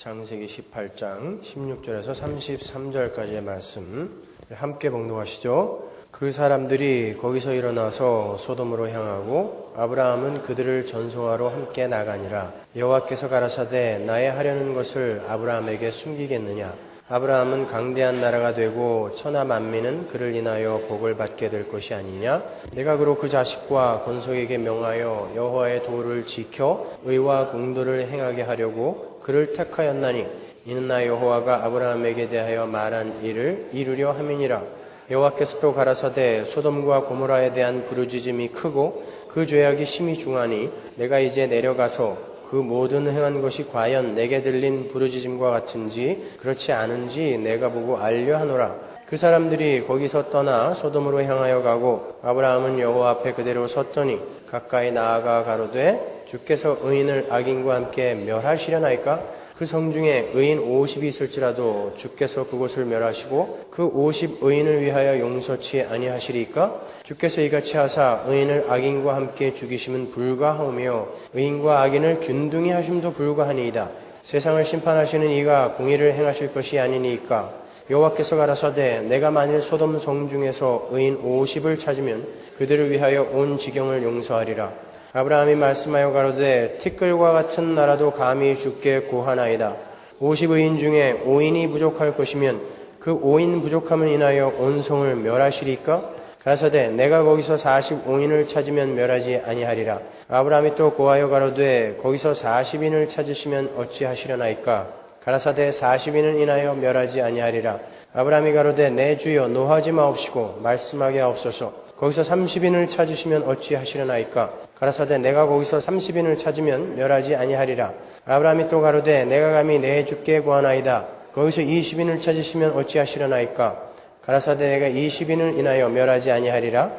창세기 18장 16절에서 33절까지의 말씀 함께 봉독하시죠. 그 사람들이 거기서 일어나서 소돔으로 향하고 아브라함은 그들을 전송하러 함께 나가니라. 여호와께서 가라사대 나의 하려는 것을 아브라함에게 숨기겠느냐. 아브라함은 강대한 나라가 되고 천하 만민은 그를 인하여 복을 받게 될 것이 아니냐. 내가 그로 그 자식과 권속에게 명하여 여호와의 도를 지켜 의와 공도를 행하게 하려고 그를 택하였나니 이는 나 여호와가 아브라함에게 대하여 말한 일을 이루려 함이니라. 여호와께서 또 가라사대 소돔과 고모라에 대한 부르짖음이 크고 그 죄악이 심히 중하니 내가 이제 내려가서 그 모든 행한 것이 과연 내게 들린 부르짖음과 같은지 그렇지 않은지 내가 보고 알려 하노라. 그 사람들이 거기서 떠나 소돔으로 향하여 가고 아브라함은 여호와 앞에 그대로 섰더니 가까이 나아가 가로되 주께서 의인을 악인과 함께 멸하시려나이까? 그 성 중에 의인 50이 있을지라도 주께서 그곳을 멸하시고 그 50 의인을 위하여 용서치 아니하시리까? 주께서 이같이 하사 의인을 악인과 함께 죽이심은 불가하오며 의인과 악인을 균등히 하심도 불가하니이다. 세상을 심판하시는 이가 공의를 행하실 것이 아니니이까? 여호와께서 가라사대 내가 만일 소돔 성 중에서 의인 50을 찾으면 그들을 위하여 온 지경을 용서하리라. 아브라함이 말씀하여 가로되 티끌과 같은 나라도 감히 주께 고하나이다. 50의인 중에 5인이 부족할 것이면 그 5인 부족함을 인하여 온 성을 멸하시리까? 가라사대 내가 거기서 45인을 찾으면 멸하지 아니하리라. 아브라함이 또 고하여 가로되 거기서 40인을 찾으시면 어찌하시려나이까? 가라사대 40인을 인하여 멸하지 아니하리라. 아브라함이 가로되 내 주여 노하지 마옵시고 말씀하게 하옵소서. 거기서 30인을 찾으시면 어찌하시려나이까? 가라사대 내가 거기서 30인을 찾으면 멸하지 아니하리라. 아브라함이 또 가로되 내가 감히 내 주께 구하나이다. 거기서 20인을 찾으시면 어찌하시려나이까? 가라사대 내가 20인을 인하여 멸하지 아니하리라.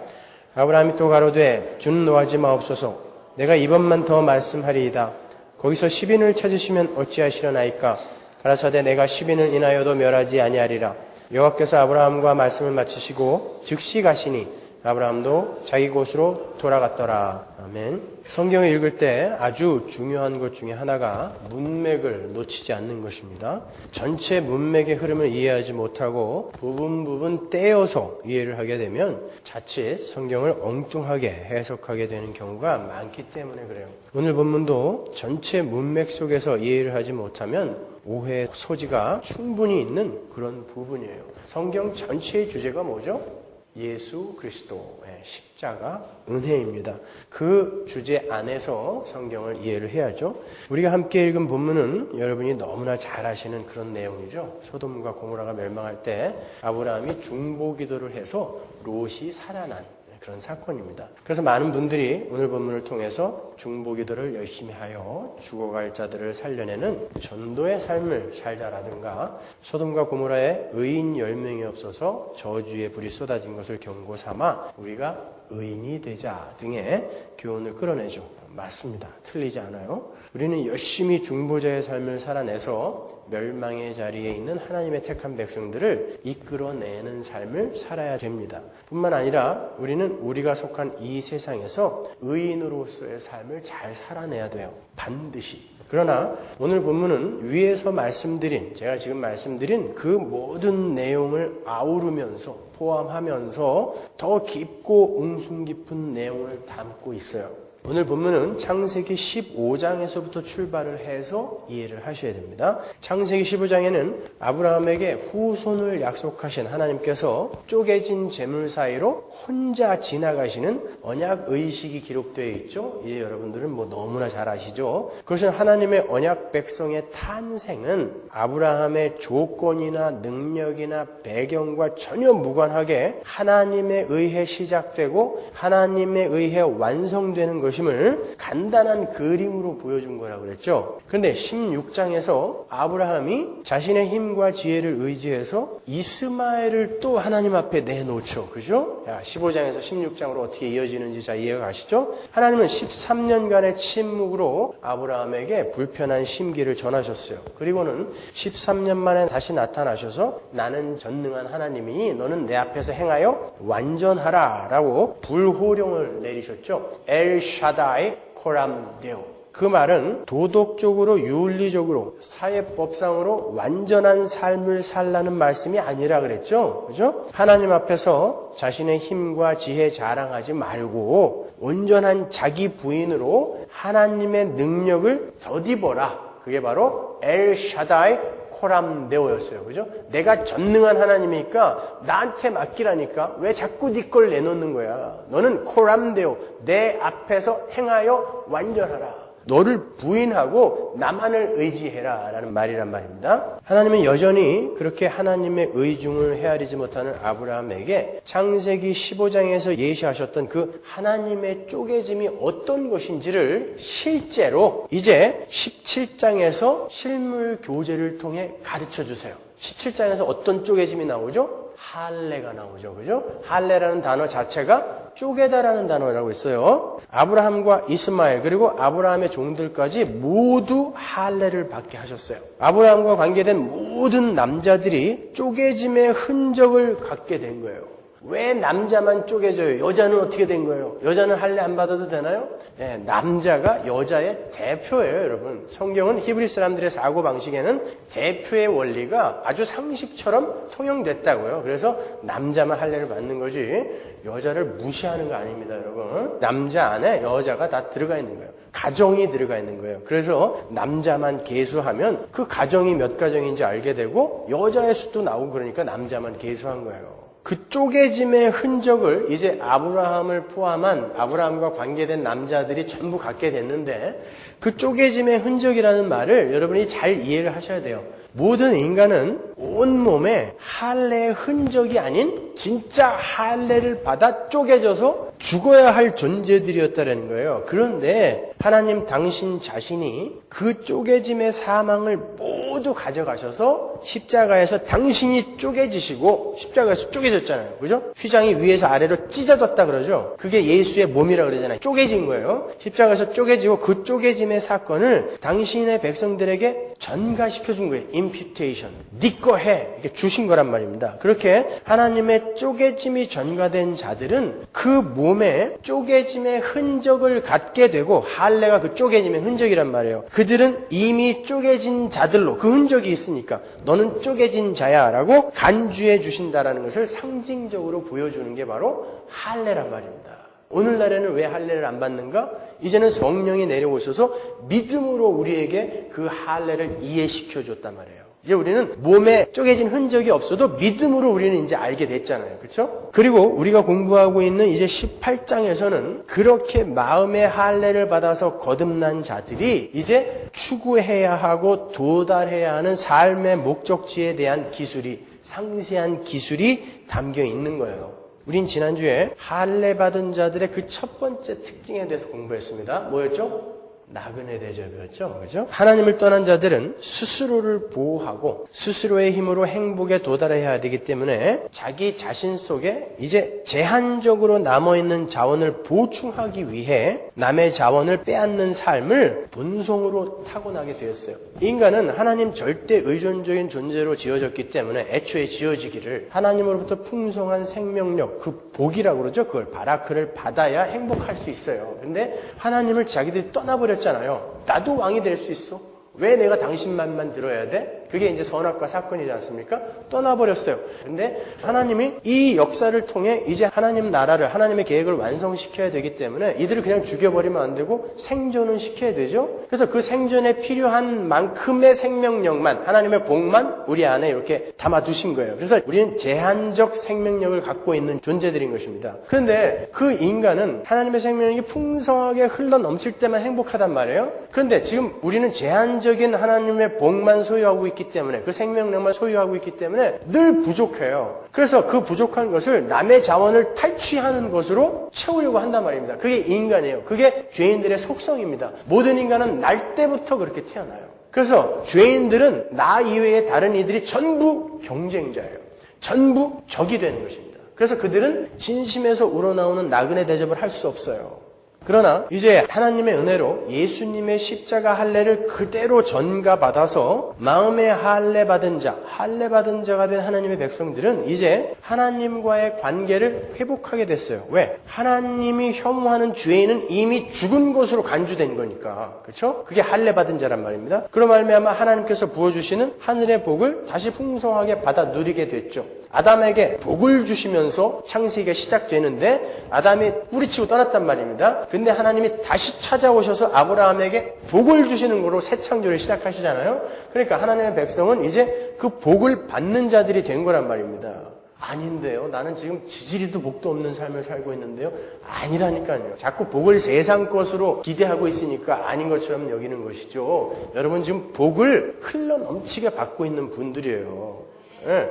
아브라함이 또 가로되 주는 노하지 마옵소서. 내가 이번만 더 말씀하리이다. 거기서 10인을 찾으시면 어찌하시려나이까? 가라사대 내가 10인을 인하여도 멸하지 아니하리라. 여호와께서 아브라함과 말씀을 마치시고 즉시 가시니 아브라함도 자기 곳으로 돌아갔더라. 아멘. 성경을 읽을 때 아주 중요한 것 중에 하나가 문맥을 놓치지 않는 것입니다. 전체 문맥의 흐름을 이해하지 못하고 부분 떼어서 이해를 하게 되면 자칫 성경을 엉뚱하게 해석하게 되는 경우가 많기 때문에 그래요. 오늘 본문도 전체 문맥 속에서 이해를 하지 못하면 오해 소지가 충분히 있는 그런 부분이에요. 성경 전체의 주제가 뭐죠? 예수 그리스도의 십자가 은혜입니다. 그 주제 안에서 성경을 이해를 해야죠. 우리가 함께 읽은 본문은 여러분이 너무나 잘 아시는 그런 내용이죠. 소돔과 고모라가 멸망할 때 아브라함이 중보기도를 해서 롯이 살아난 그런 사건입니다. 그래서 많은 분들이 오늘 본문을 통해서 중보기도를 열심히 하여 죽어갈 자들을 살려내는 전도의 삶을 살자라든가 소돔과 고모라에 의인 10명이 없어서 저주의 불이 쏟아진 것을 경고 삼아 우리가 의인이 되자 등의 교훈을 끌어내죠. 맞습니다. 틀리지 않아요. 우리는 열심히 중보자의 삶을 살아내서 멸망의 자리에 있는 하나님의 택한 백성들을 이끌어내는 삶을 살아야 됩니다. 뿐만 아니라 우리는 우리가 속한 이 세상에서 의인으로서의 삶을 잘 살아내야 돼요. 반드시. 그러나 오늘 본문은 위에서 말씀드린, 제가 지금 말씀드린 그 모든 내용을 아우르면서 포함하면서 더 깊고 웅숭 깊은 내용을 담고 있어요. 오늘 본문은 창세기 15장에서부터 출발을 해서 이해를 하셔야 됩니다. 창세기 15장에는 아브라함에게 후손을 약속하신 하나님께서 쪼개진 재물 사이로 혼자 지나가시는 언약 의식이 기록되어 있죠. 이제 여러분들은 너무나 잘 아시죠. 그것은 하나님의 언약 백성의 탄생은 아브라함의 조건이나 능력이나 배경과 전혀 무관하게 하나님에 의해 시작되고 하나님에 의해 완성되는 것임을 간단한 그림으로 보여준 거라고 그랬죠. 그런데 16장에서 아브라함이 자신의 힘과 지혜를 의지해서 이스마엘을 또 하나님 앞에 내놓죠. 그죠? 15장에서 16장으로 어떻게 이어지는지 잘 이해가 가시죠? 하나님은 13년간의 침묵으로 아브라함에게 불편한 심기를 전하셨어요. 그리고는 13년 만에 다시 나타나셔서 나는 전능한 하나님이니 너는 내 앞에서 행하여 완전하라 라고 불호령을 내리셨죠. 엘 샤다이 코람데오. 그 말은 도덕적으로, 윤리적으로, 사회법상으로 완전한 삶을 살라는 말씀이 아니라 그랬죠. 그죠? 하나님 앞에서 자신의 힘과 지혜 자랑하지 말고 온전한 자기 부인으로 하나님의 능력을 덧입어라. 그게 바로 엘 샤다이 코람데오였어요. 그죠? 내가 전능한 하나님이니까 나한테 맡기라니까 왜 자꾸 네 걸 내놓는 거야. 너는 코람데오, 내 앞에서 행하여 완전하라. 너를 부인하고 나만을 의지해라 라는 말이란 말입니다. 하나님은 여전히 그렇게 하나님의 의중을 헤아리지 못하는 아브라함에게 창세기 15장에서 예시하셨던 그 하나님의 쪼개짐이 어떤 것인지를 실제로 이제 17장에서 실물 교제를 통해 가르쳐 주세요. 17장에서 어떤 쪼개짐이 나오죠? 할례가 나오죠. 그죠? 할례라는 단어 자체가 쪼개다라는 단어라고 있어요. 아브라함과 이스마엘 그리고 아브라함의 종들까지 모두 할례를 받게 하셨어요. 아브라함과 관계된 모든 남자들이 쪼개짐의 흔적을 갖게 된 거예요. 왜 남자만 쪼개져요? 여자는 어떻게 된 거예요? 여자는 할례 안 받아도 되나요? 네, 남자가 여자의 대표예요, 여러분. 성경은 히브리 사람들의 사고방식에는 대표의 원리가 아주 상식처럼 통용됐다고요. 그래서 남자만 할례를 받는 거지 여자를 무시하는 거 아닙니다, 여러분. 남자 안에 여자가 다 들어가 있는 거예요. 가정이 들어가 있는 거예요. 그래서 남자만 계수하면 그 가정이 몇 가정인지 알게 되고 여자의 수도 나오고 그러니까 남자만 계수한 거예요. 그 쪼개짐의 흔적을 이제 아브라함을 포함한 아브라함과 관계된 남자들이 전부 갖게 됐는데 그 쪼개짐의 흔적이라는 말을 여러분이 잘 이해를 하셔야 돼요. 모든 인간은 온몸에 할례의 흔적이 아닌 진짜 할례를 받아 쪼개져서 죽어야 할 존재들이었다는 거예요. 그런데 하나님 당신 자신이 그 쪼개짐의 사망을 모두 가져가셔서 십자가에서 당신이 쪼개지시고 십자가에서 쪼개졌잖아요. 그죠? 휘장이 위에서 아래로 찢어졌다 그러죠. 그게 예수의 몸이라 그러잖아요. 쪼개진 거예요. 십자가에서 쪼개지고 그 쪼개짐의 사건을 당신의 백성들에게 전가시켜 준 거예요. imputation. 네 거 해. 이렇게 주신 거란 말입니다. 그렇게 하나님의 쪼개짐이 전가된 자들은 그 몸에 쪼개짐의 흔적을 갖게 되고 할례가 그 쪼개짐의 흔적이란 말이에요. 그들은 이미 쪼개진 자들로 그 흔적이 있으니까 너는 쪼개진 자야 라고 간주해 주신다라는 것을 상징적으로 보여주는 게 바로 할례란 말입니다. 오늘날에는 왜 할례를 안 받는가? 이제는 성령이 내려오셔서 믿음으로 우리에게 그 할례를 이해시켜 줬단 말이에요. 이제 우리는 몸에 쪼개진 흔적이 없어도 믿음으로 우리는 이제 알게 됐잖아요. 그렇죠? 그리고 우리가 공부하고 있는 이제 18장에서는 그렇게 마음의 할례를 받아서 거듭난 자들이 이제 추구해야 하고 도달해야 하는 삶의 목적지에 대한 기술이, 상세한 기술이 담겨 있는 거예요. 우린 지난주에 할례 받은 자들의 그 첫 번째 특징에 대해서 공부했습니다. 뭐였죠? 나그네 대접이었죠. 그죠? 하나님을 떠난 자들은 스스로를 보호하고 스스로의 힘으로 행복에 도달해야 되기 때문에 자기 자신 속에 이제 제한적으로 남아있는 자원을 보충하기 위해 남의 자원을 빼앗는 삶을 본성으로 타고나게 되었어요. 인간은 하나님 절대 의존적인 존재로 지어졌기 때문에 애초에 지어지기를 하나님으로부터 풍성한 생명력, 그 복이라고 그러죠. 그걸 바라크를 받아야 행복할 수 있어요. 근데 하나님을 자기들이 떠나버렸잖아요. 나도 왕이 될 수 있어. 왜 내가 당신 말만 들어야 돼? 그게 이제 선악과 사건이지 않습니까? 떠나버렸어요. 근데 하나님이 이 역사를 통해 이제 하나님 나라를, 하나님의 계획을 완성시켜야 되기 때문에 이들을 그냥 죽여버리면 안 되고 생존은 시켜야 되죠. 그래서 그 생존에 필요한 만큼의 생명력만, 하나님의 복만 우리 안에 이렇게 담아두신 거예요. 그래서 우리는 제한적 생명력을 갖고 있는 존재들인 것입니다. 그런데 그 인간은 하나님의 생명력이 풍성하게 흘러 넘칠 때만 행복하단 말이에요. 그런데 지금 우리는 제한적인 하나님의 복만 소유하고 있기 때문에, 그 생명력만 소유하고 있기 때문에 늘 부족해요. 그래서 그 부족한 것을 남의 자원을 탈취하는 것으로 채우려고 한단 말입니다. 그게 인간이에요. 그게 죄인들의 속성입니다. 모든 인간은 날 때부터 그렇게 태어나요. 그래서 죄인들은 나 이외의 다른 이들이 전부 경쟁자예요. 전부 적이 되는 것입니다. 그래서 그들은 진심에서 우러나오는 나그네 대접을 할 수 없어요. 그러나 이제 하나님의 은혜로 예수님의 십자가 할례를 그대로 전가받아서 마음의 할례 받은 자가 된 하나님의 백성들은 이제 하나님과의 관계를 회복하게 됐어요. 왜? 하나님이 혐오하는 죄인은 이미 죽은 것으로 간주된 거니까. 그렇죠? 그게 할례 받은 자란 말입니다. 그로 말미암아 하나님께서 부어주시는 하늘의 복을 다시 풍성하게 받아 누리게 됐죠. 아담에게 복을 주시면서 창세기가 시작되는데 아담이 뿌리치고 떠났단 말입니다. 근데 하나님이 다시 찾아오셔서 아브라함에게 복을 주시는 거로 새 창조를 시작하시잖아요. 그러니까 하나님의 백성은 이제 그 복을 받는 자들이 된 거란 말입니다. 아닌데요. 나는 지금 지지리도 복도 없는 삶을 살고 있는데요. 아니라니까요. 자꾸 복을 세상 것으로 기대하고 있으니까 아닌 것처럼 여기는 것이죠. 여러분 지금 복을 흘러 넘치게 받고 있는 분들이에요.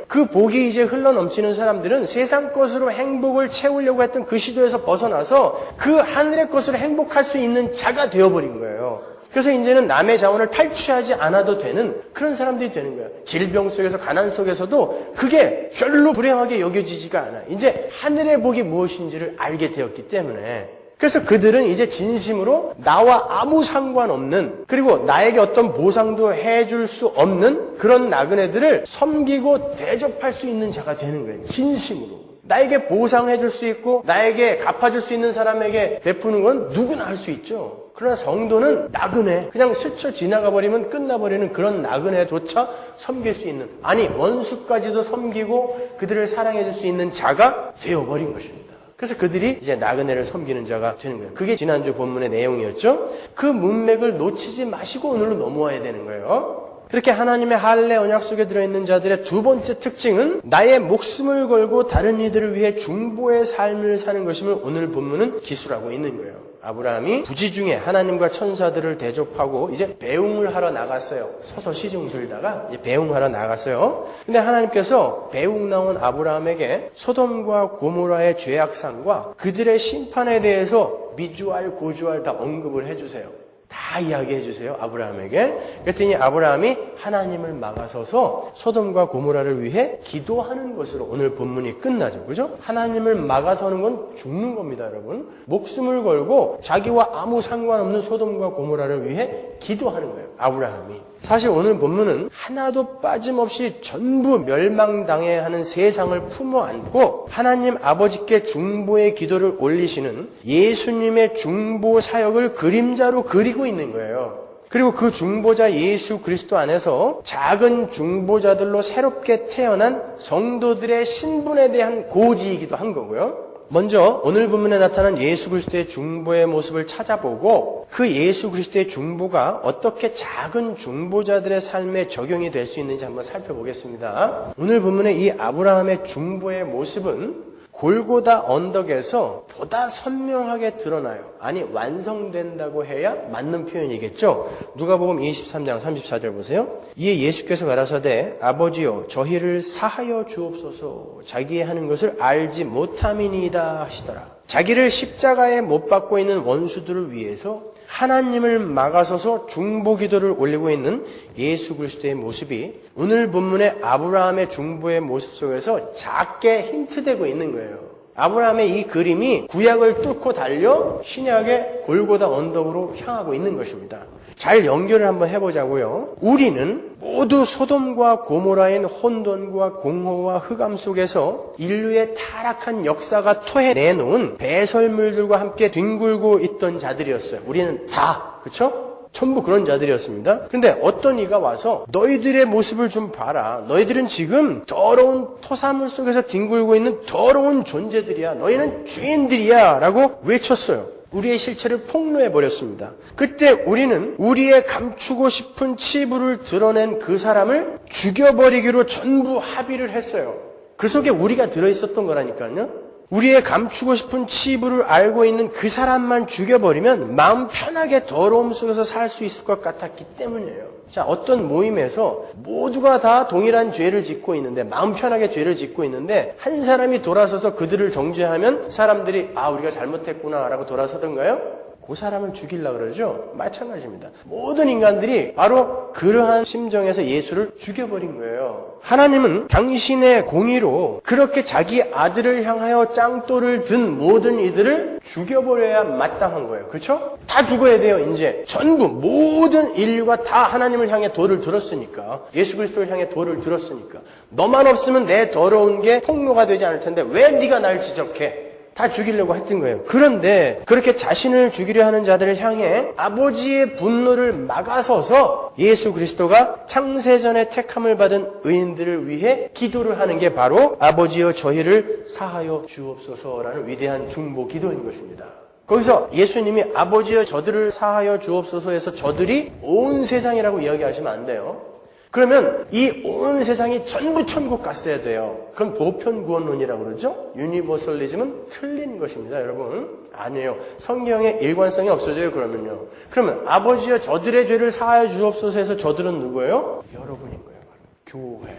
그 복이 이제 흘러 넘치는 사람들은 세상 것으로 행복을 채우려고 했던 그 시도에서 벗어나서 그 하늘의 것으로 행복할 수 있는 자가 되어버린 거예요. 그래서 이제는 남의 자원을 탈취하지 않아도 되는 그런 사람들이 되는 거예요. 질병 속에서 가난 속에서도 그게 별로 불행하게 여겨지지가 않아. 이제 하늘의 복이 무엇인지를 알게 되었기 때문에 그래서 그들은 이제 진심으로 나와 아무 상관없는 그리고 나에게 어떤 보상도 해줄 수 없는 그런 나그네들을 섬기고 대접할 수 있는 자가 되는 거예요. 진심으로. 나에게 보상해줄 수 있고 나에게 갚아줄 수 있는 사람에게 베푸는 건 누구나 할 수 있죠. 그러나 성도는 나그네, 그냥 스쳐 지나가버리면 끝나버리는 그런 나그네조차 섬길 수 있는, 아니 원수까지도 섬기고 그들을 사랑해줄 수 있는 자가 되어버린 것입니다. 그래서 그들이 이제 나그네를 섬기는 자가 되는 거예요. 그게 지난주 본문의 내용이었죠. 그 문맥을 놓치지 마시고 오늘로 넘어와야 되는 거예요. 그렇게 하나님의 할례 언약 속에 들어있는 자들의 두 번째 특징은 나의 목숨을 걸고 다른 이들을 위해 중보의 삶을 사는 것임을 오늘 본문은 기술하고 있는 거예요. 아브라함이 부지 중에 하나님과 천사들을 대접하고 이제 배웅을 하러 나갔어요. 서서 시중 들다가 이제 배웅하러 나갔어요. 근데 하나님께서 배웅 나온 아브라함에게 소돔과 고모라의 죄악상과 그들의 심판에 대해서 미주알 고주알 다 언급을 해주세요. 다 이야기해 주세요. 아브라함에게. 그랬더니 아브라함이 하나님을 막아서서 소돔과 고모라를 위해 기도하는 것으로 오늘 본문이 끝나죠. 그죠? 하나님을 막아서는 건 죽는 겁니다, 여러분. 목숨을 걸고 자기와 아무 상관없는 소돔과 고모라를 위해 기도하는 거예요. 아브라함이. 사실 오늘 본문은 하나도 빠짐없이 전부 멸망당해야 하는 세상을 품어 안고 하나님 아버지께 중보의 기도를 올리시는 예수님의 중보 사역을 그림자로 그리고 있는 거예요. 그리고 그 중보자 예수 그리스도 안에서 작은 중보자들로 새롭게 태어난 성도들의 신분에 대한 고지이기도 한 거고요. 먼저 오늘 본문에 나타난 예수 그리스도의 중보의 모습을 찾아보고 그 예수 그리스도의 중보가 어떻게 작은 중보자들의 삶에 적용이 될 수 있는지 한번 살펴보겠습니다. 오늘 본문의 이 아브라함의 중보의 모습은 골고다 언덕에서 보다 선명하게 드러나요. 아니 완성된다고 해야 맞는 표현이겠죠. 누가복음 23장 34절 보세요. 이에 예수께서 가라사대 아버지여 저희를 사하여 주옵소서 자기의 하는 것을 알지 못함이니이다 하시더라. 자기를 십자가에 못 박고 있는 원수들을 위해서 하나님을 막아서서 중보기도를 올리고 있는 예수 그리스도의 모습이 오늘 본문의 아브라함의 중보의 모습 속에서 작게 힌트되고 있는 거예요. 아브라함의 이 그림이 구약을 뚫고 달려 신약의 골고다 언덕으로 향하고 있는 것입니다. 잘 연결을 한번 해보자고요. 우리는 모두 소돔과 고모라인 혼돈과 공허와 흑암 속에서 인류의 타락한 역사가 토해내놓은 배설물들과 함께 뒹굴고 있던 자들이었어요. 우리는 다, 그렇죠? 전부 그런 자들이었습니다. 그런데 어떤 이가 와서 너희들의 모습을 좀 봐라. 너희들은 지금 더러운 토사물 속에서 뒹굴고 있는 더러운 존재들이야. 너희는 죄인들이야 라고 외쳤어요. 우리의 실체를 폭로해버렸습니다. 그때 우리는 우리의 감추고 싶은 치부를 드러낸 그 사람을 죽여버리기로 전부 합의를 했어요. 그 속에 우리가 들어있었던 거라니까요. 우리의 감추고 싶은 치부를 알고 있는 그 사람만 죽여버리면 마음 편하게 더러움 속에서 살 수 있을 것 같았기 때문이에요. 자, 어떤 모임에서 모두가 다 동일한 죄를 짓고 있는데 마음 편하게 죄를 짓고 있는데 한 사람이 돌아서서 그들을 정죄하면 사람들이 우리가 잘못했구나 라고 돌아서던가요? 그 사람을 죽이려고 그러죠. 마찬가지입니다. 모든 인간들이 바로 그러한 심정에서 예수를 죽여버린 거예요. 하나님은 당신의 공의로 그렇게 자기 아들을 향하여 짱돌을 든 모든 이들을 죽여버려야 마땅한 거예요. 그렇죠? 다 죽어야 돼요. 이제 전부 모든 인류가 다 하나님을 향해 돌을 들었으니까, 예수 그리스도를 향해 돌을 들었으니까, 너만 없으면 내 더러운 게 폭로가 되지 않을 텐데 왜 네가 날 지적해? 다 죽이려고 했던 거예요. 그런데 그렇게 자신을 죽이려 하는 자들을 향해 아버지의 분노를 막아서서 예수 그리스도가 창세전에 택함을 받은 의인들을 위해 기도를 하는 게 바로 아버지여 저희를 사하여 주옵소서라는 위대한 중보 기도인 것입니다. 거기서 예수님이 아버지여 저들을 사하여 주옵소서에서 저들이 온 세상이라고 이야기하시면 안 돼요. 그러면 이 온 세상이 전부 천국 갔어야 돼요. 그건 보편구원론이라고 그러죠. 유니버설리즘은 틀린 것입니다. 여러분 아니에요. 성경의 일관성이 없어져요. 그러면요. 그러면 아버지여 저들의 죄를 사하여 주옵소서 해서 저들은 누구예요? 여러분인 거예요. 교회.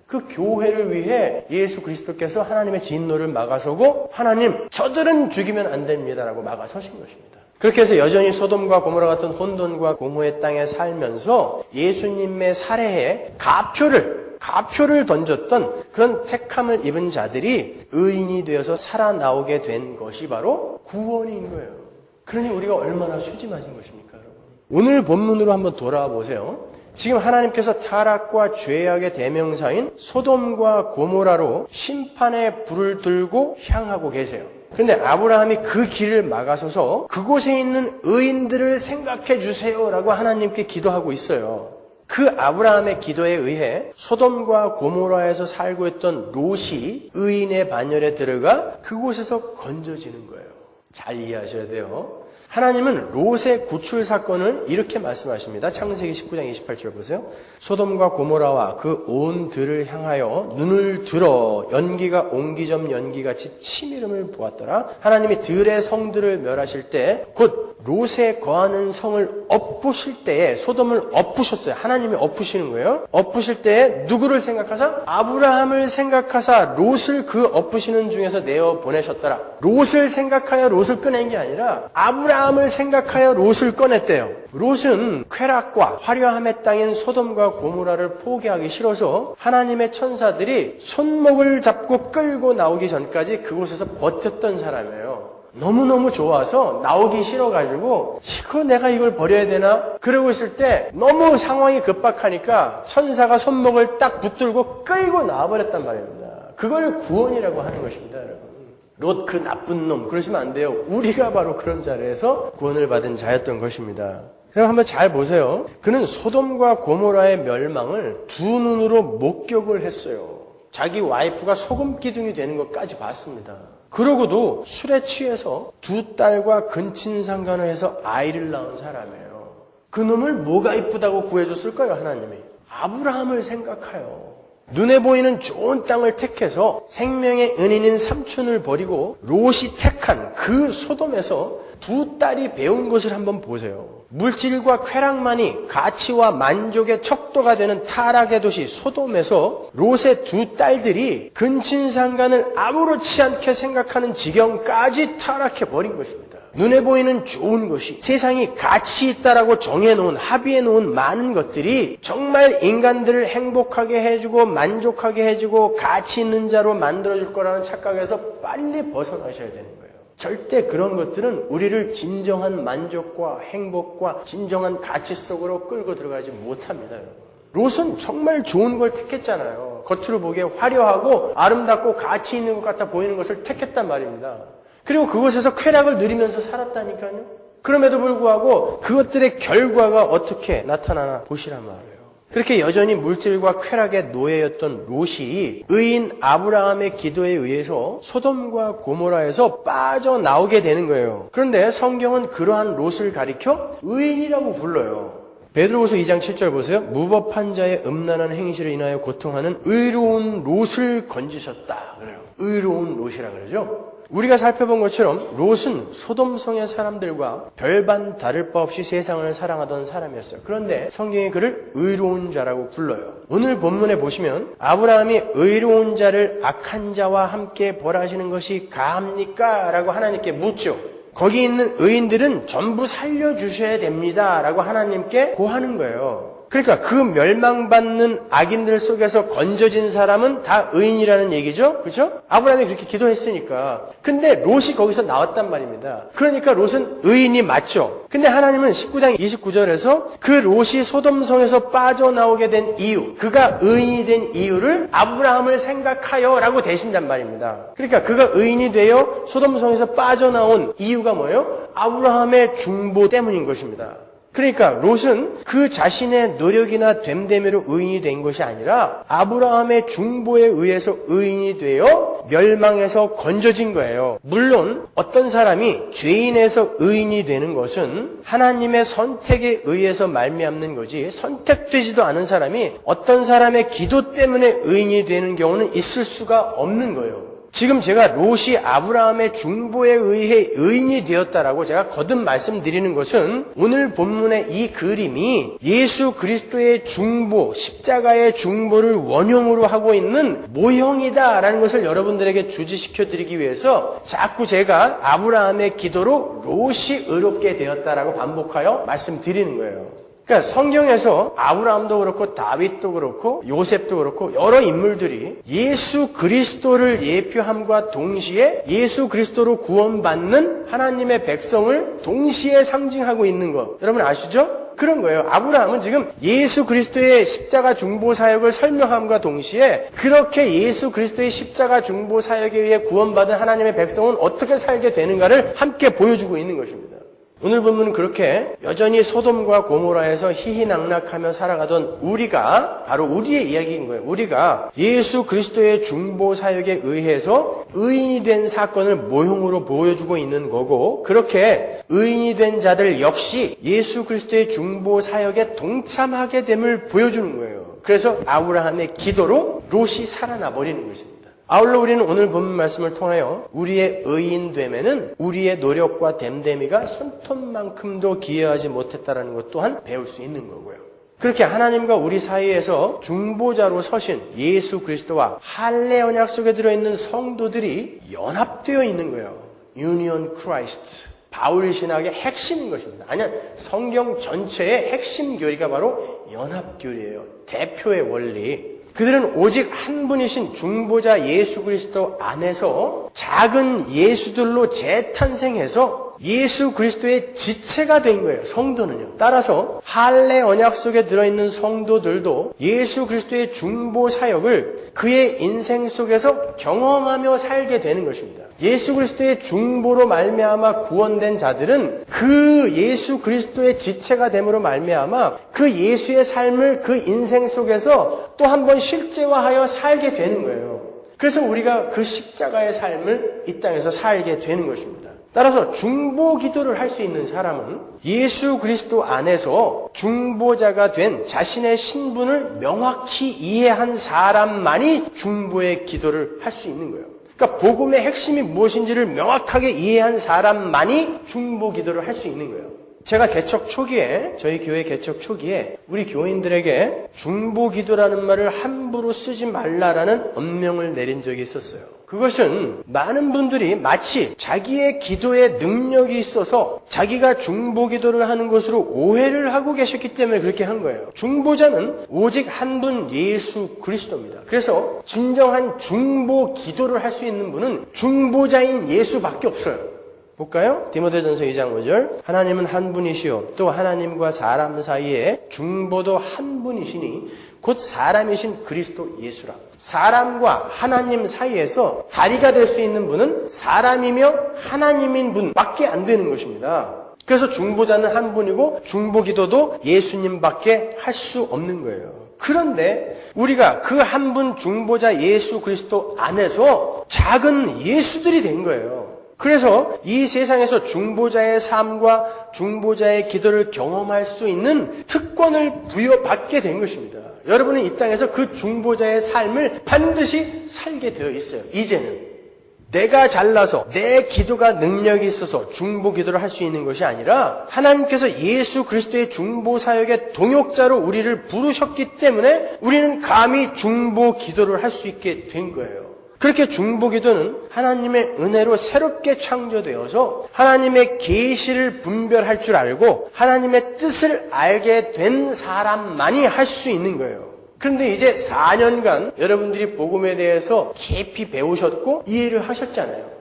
그 교회를 위해 예수 그리스도께서 하나님의 진노를 막아서고 하나님 저들은 죽이면 안 됩니다라고 막아서신 것입니다. 그렇게 해서 여전히 소돔과 고모라 같은 혼돈과 공허의 땅에 살면서 예수님의 살해에 가표를 던졌던 그런 택함을 입은 자들이 의인이 되어서 살아나오게 된 것이 바로 구원인 거예요. 그러니 우리가 얼마나 수지 맞은 것입니까, 여러분? 오늘 본문으로 한번 돌아와 보세요. 지금 하나님께서 타락과 죄악의 대명사인 소돔과 고모라로 심판의 불을 들고 향하고 계세요. 그런데 아브라함이 그 길을 막아서서 그곳에 있는 의인들을 생각해 주세요라고 하나님께 기도하고 있어요. 그 아브라함의 기도에 의해 소돔과 고모라에서 살고 있던 롯이 의인의 반열에 들어가 그곳에서 건져지는 거예요. 잘 이해하셔야 돼요. 하나님은 롯의 구출 사건을 이렇게 말씀하십니다. 창세기 19장 28절 보세요. 소돔과 고모라와 그 온 들을 향하여 눈을 들어 연기가 옹기점 연기같이 치밀음을 보았더라. 하나님이 들의 성들을 멸하실 때 곧 롯에 거하는 성을 엎으실 때에 소돔을 엎으셨어요. 하나님이 엎으시는 거예요. 엎으실 때에 누구를 생각하사? 아브라함을 생각하사 롯을 그 엎으시는 중에서 내어 보내셨더라. 롯을 생각하여 롯을 꺼낸 게 아니라 아브라함을 생각하여 롯을 꺼냈대요. 롯은 쾌락과 화려함의 땅인 소돔과 고모라를 포기하기 싫어서 하나님의 천사들이 손목을 잡고 끌고 나오기 전까지 그곳에서 버텼던 사람이에요. 너무너무 좋아서 나오기 싫어가지고 이거 내가 이걸 버려야 되나? 그러고 있을 때 너무 상황이 급박하니까 천사가 손목을 딱 붙들고 끌고 나와버렸단 말입니다. 그걸 구원이라고 하는 것입니다, 여러분. 롯 그 나쁜 놈 그러시면 안 돼요. 우리가 바로 그런 자리에서 구원을 받은 자였던 것입니다. 그럼 한번 잘 보세요. 그는 소돔과 고모라의 멸망을 두 눈으로 목격을 했어요. 자기 와이프가 소금 기둥이 되는 것까지 봤습니다. 그러고도 술에 취해서 두 딸과 근친상간을 해서 아이를 낳은 사람이에요. 그 놈을 뭐가 이쁘다고 구해줬을까요, 하나님이? 아브라함을 생각하여 눈에 보이는 좋은 땅을 택해서 생명의 은인인 삼촌을 버리고 롯이 택한 그 소돔에서 두 딸이 배운 것을 한번 보세요. 물질과 쾌락만이 가치와 만족의 척도가 되는 타락의 도시 소돔에서 롯의 두 딸들이 근친상간을 아무렇지 않게 생각하는 지경까지 타락해버린 것입니다. 눈에 보이는 좋은 것이 세상이 가치 있다라고 정해놓은 합의해놓은 많은 것들이 정말 인간들을 행복하게 해주고 만족하게 해주고 가치 있는 자로 만들어줄 거라는 착각에서 빨리 벗어나셔야 되는 거예요. 절대 그런 것들은 우리를 진정한 만족과 행복과 진정한 가치 속으로 끌고 들어가지 못합니다, 여러분. 롯은 정말 좋은 걸 택했잖아요. 겉으로 보기에 화려하고 아름답고 가치 있는 것 같아 보이는 것을 택했단 말입니다. 그리고 그곳에서 쾌락을 누리면서 살았다니까요. 그럼에도 불구하고 그것들의 결과가 어떻게 나타나나 보시란 말이에요. 그렇게 여전히 물질과 쾌락의 노예였던 롯이 의인 아브라함의 기도에 의해서 소돔과 고모라에서 빠져나오게 되는 거예요. 그런데 성경은 그러한 롯을 가리켜 의인이라고 불러요. 베드로후서 2장 7절 보세요. 무법한 자의 음란한 행실을 인하여 고통하는 의로운 롯을 건지셨다 그래요. 의로운 롯이라 그러죠. 우리가 살펴본 것처럼 롯은 소돔성의 사람들과 별반 다를 바 없이 세상을 사랑하던 사람이었어요. 그런데 성경이 그를 의로운 자라고 불러요. 오늘 본문에 보시면 아브라함이 의로운 자를 악한 자와 함께 벌하시는 것이 가합니까? 라고 하나님께 묻죠. 거기 있는 의인들은 전부 살려주셔야 됩니다 라고 하나님께 고하는 거예요. 그러니까 그 멸망받는 악인들 속에서 건져진 사람은 다 의인이라는 얘기죠. 그렇죠? 아브라함이 그렇게 기도했으니까. 근데 롯이 거기서 나왔단 말입니다. 그러니까 롯은 의인이 맞죠. 근데 하나님은 19장 29절에서 그 롯이 소돔성에서 빠져나오게 된 이유, 그가 의인이 된 이유를 아브라함을 생각하여 라고 대신단 말입니다. 그러니까 그가 의인이 되어 소돔성에서 빠져나온 이유가 뭐예요? 아브라함의 중보 때문인 것입니다. 그러니까 롯은 그 자신의 노력이나 됨됨이로 의인이 된 것이 아니라 아브라함의 중보에 의해서 의인이 되어 멸망에서 건져진 거예요. 물론 어떤 사람이 죄인에서 의인이 되는 것은 하나님의 선택에 의해서 말미암는 거지, 선택되지도 않은 사람이 어떤 사람의 기도 때문에 의인이 되는 경우는 있을 수가 없는 거예요. 지금 제가 롯이 아브라함의 중보에 의해 의인이 되었다라고 제가 거듭 말씀드리는 것은 오늘 본문의 이 그림이 예수 그리스도의 중보, 십자가의 중보를 원형으로 하고 있는 모형이다라는 것을 여러분들에게 주지시켜 드리기 위해서 자꾸 제가 아브라함의 기도로 롯이 의롭게 되었다라고 반복하여 말씀드리는 거예요. 그러니까 성경에서 아브라함도 그렇고 다윗도 그렇고 요셉도 그렇고 여러 인물들이 예수 그리스도를 예표함과 동시에 예수 그리스도로 구원받는 하나님의 백성을 동시에 상징하고 있는 것 여러분 아시죠? 그런 거예요. 아브라함은 지금 예수 그리스도의 십자가 중보 사역을 설명함과 동시에 그렇게 예수 그리스도의 십자가 중보 사역에 의해 구원받은 하나님의 백성은 어떻게 살게 되는가를 함께 보여주고 있는 것입니다. 오늘 본문은 그렇게 여전히 소돔과 고모라에서 희희낙낙하며 살아가던 우리가, 바로 우리의 이야기인 거예요. 우리가 예수 그리스도의 중보 사역에 의해서 의인이 된 사건을 모형으로 보여주고 있는 거고, 그렇게 의인이 된 자들 역시 예수 그리스도의 중보 사역에 동참하게 됨을 보여주는 거예요. 그래서 아브라함의 기도로 롯이 살아나 버리는 것입니다. 아울러 우리는 오늘 본문 말씀을 통하여 우리의 의인됨에는 우리의 노력과 됨됨이가 손톱만큼도 기여하지 못했다는 것 또한 배울 수 있는 거고요. 그렇게 하나님과 우리 사이에서 중보자로 서신 예수 그리스도와 할례 언약 속에 들어있는 성도들이 연합되어 있는 거예요. Union Christ. 바울 신학의 핵심인 것입니다. 아니야, 성경 전체의 핵심 교리가 바로 연합교리예요. 대표의 원리. 그들은 오직 한 분이신 중보자 예수 그리스도 안에서 작은 예수들로 재탄생해서 예수 그리스도의 지체가 된 거예요. 성도는요. 따라서 할례 언약 속에 들어있는 성도들도 예수 그리스도의 중보 사역을 그의 인생 속에서 경험하며 살게 되는 것입니다. 예수 그리스도의 중보로 말미암아 구원된 자들은 그 예수 그리스도의 지체가 됨으로 말미암아 그 예수의 삶을 그 인생 속에서 또 한 번 실제화하여 살게 되는 거예요. 그래서 우리가 그 십자가의 삶을 이 땅에서 살게 되는 것입니다. 따라서 중보 기도를 할 수 있는 사람은 예수 그리스도 안에서 중보자가 된 자신의 신분을 명확히 이해한 사람만이 중보의 기도를 할 수 있는 거예요. 그러니까 복음의 핵심이 무엇인지를 명확하게 이해한 사람만이 중보 기도를 할 수 있는 거예요. 제가 개척 초기에, 저희 교회 개척 초기에 우리 교인들에게 중보 기도라는 말을 함부로 쓰지 말라라는 엄명을 내린 적이 있었어요. 그것은 많은 분들이 마치 자기의 기도에 능력이 있어서 자기가 중보 기도를 하는 것으로 오해를 하고 계셨기 때문에 그렇게 한 거예요. 중보자는 오직 한 분 예수 그리스도입니다. 그래서 진정한 중보 기도를 할 수 있는 분은 중보자인 예수밖에 없어요. 볼까요? 디모데전서 2장 5절. 하나님은 한 분이시요 또 하나님과 사람 사이에 중보도 한 분이시니 곧 사람이신 그리스도 예수라. 사람과 하나님 사이에서 다리가 될 수 있는 분은 사람이며 하나님인 분밖에 안 되는 것입니다. 그래서 중보자는 한 분이고 중보기도도 예수님밖에 할 수 없는 거예요. 그런데 우리가 그 한 분 중보자 예수 그리스도 안에서 작은 예수들이 된 거예요. 그래서 이 세상에서 중보자의 삶과 중보자의 기도를 경험할 수 있는 특권을 부여받게 된 것입니다. 여러분은 이 땅에서 그 중보자의 삶을 반드시 살게 되어 있어요. 이제는 내가 잘나서 내 기도가 능력이 있어서 중보 기도를 할 수 있는 것이 아니라 하나님께서 예수 그리스도의 중보 사역의 동역자로 우리를 부르셨기 때문에 우리는 감히 중보 기도를 할 수 있게 된 거예요. 그렇게 중보기도는 하나님의 은혜로 새롭게 창조되어서 하나님의 계시를 분별할 줄 알고 하나님의 뜻을 알게 된 사람만이 할 수 있는 거예요. 그런데 이제 4년간 여러분들이 복음에 대해서 깊이 배우셨고 이해를 하셨잖아요.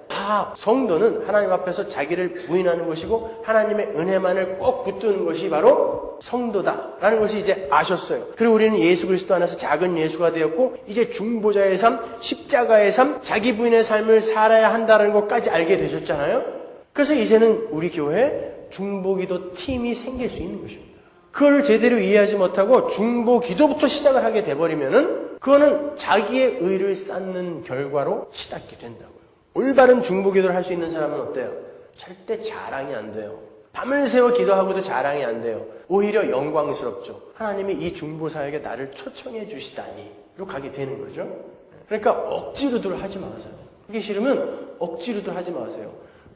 성도는 하나님 앞에서 자기를 부인하는 것이고 하나님의 은혜만을 꼭 붙드는 것이 바로 성도다라는 것을 이제 아셨어요. 그리고 우리는 예수 그리스도 안에서 작은 예수가 되었고 이제 중보자의 삶, 십자가의 삶, 자기 부인의 삶을 살아야 한다는 것까지 알게 되셨잖아요. 그래서 이제는 우리 교회에 중보기도 팀이 생길 수 있는 것입니다. 그걸 제대로 이해하지 못하고 중보기도부터 시작을 하게 돼버리면은 그거는 자기의 의를 쌓는 결과로 치닫게 된다고요. 올바른 중보기도를 할 수 있는 사람은 어때요? 절대 자랑이 안 돼요. 밤을 새워 기도하고도 자랑이 안 돼요. 오히려 영광스럽죠. 하나님이 이 중보사에게 나를 초청해 주시다니로 가게 되는 거죠. 그러니까 억지로들 하지 마세요. 하기 싫으면 억지로들 하지 마세요.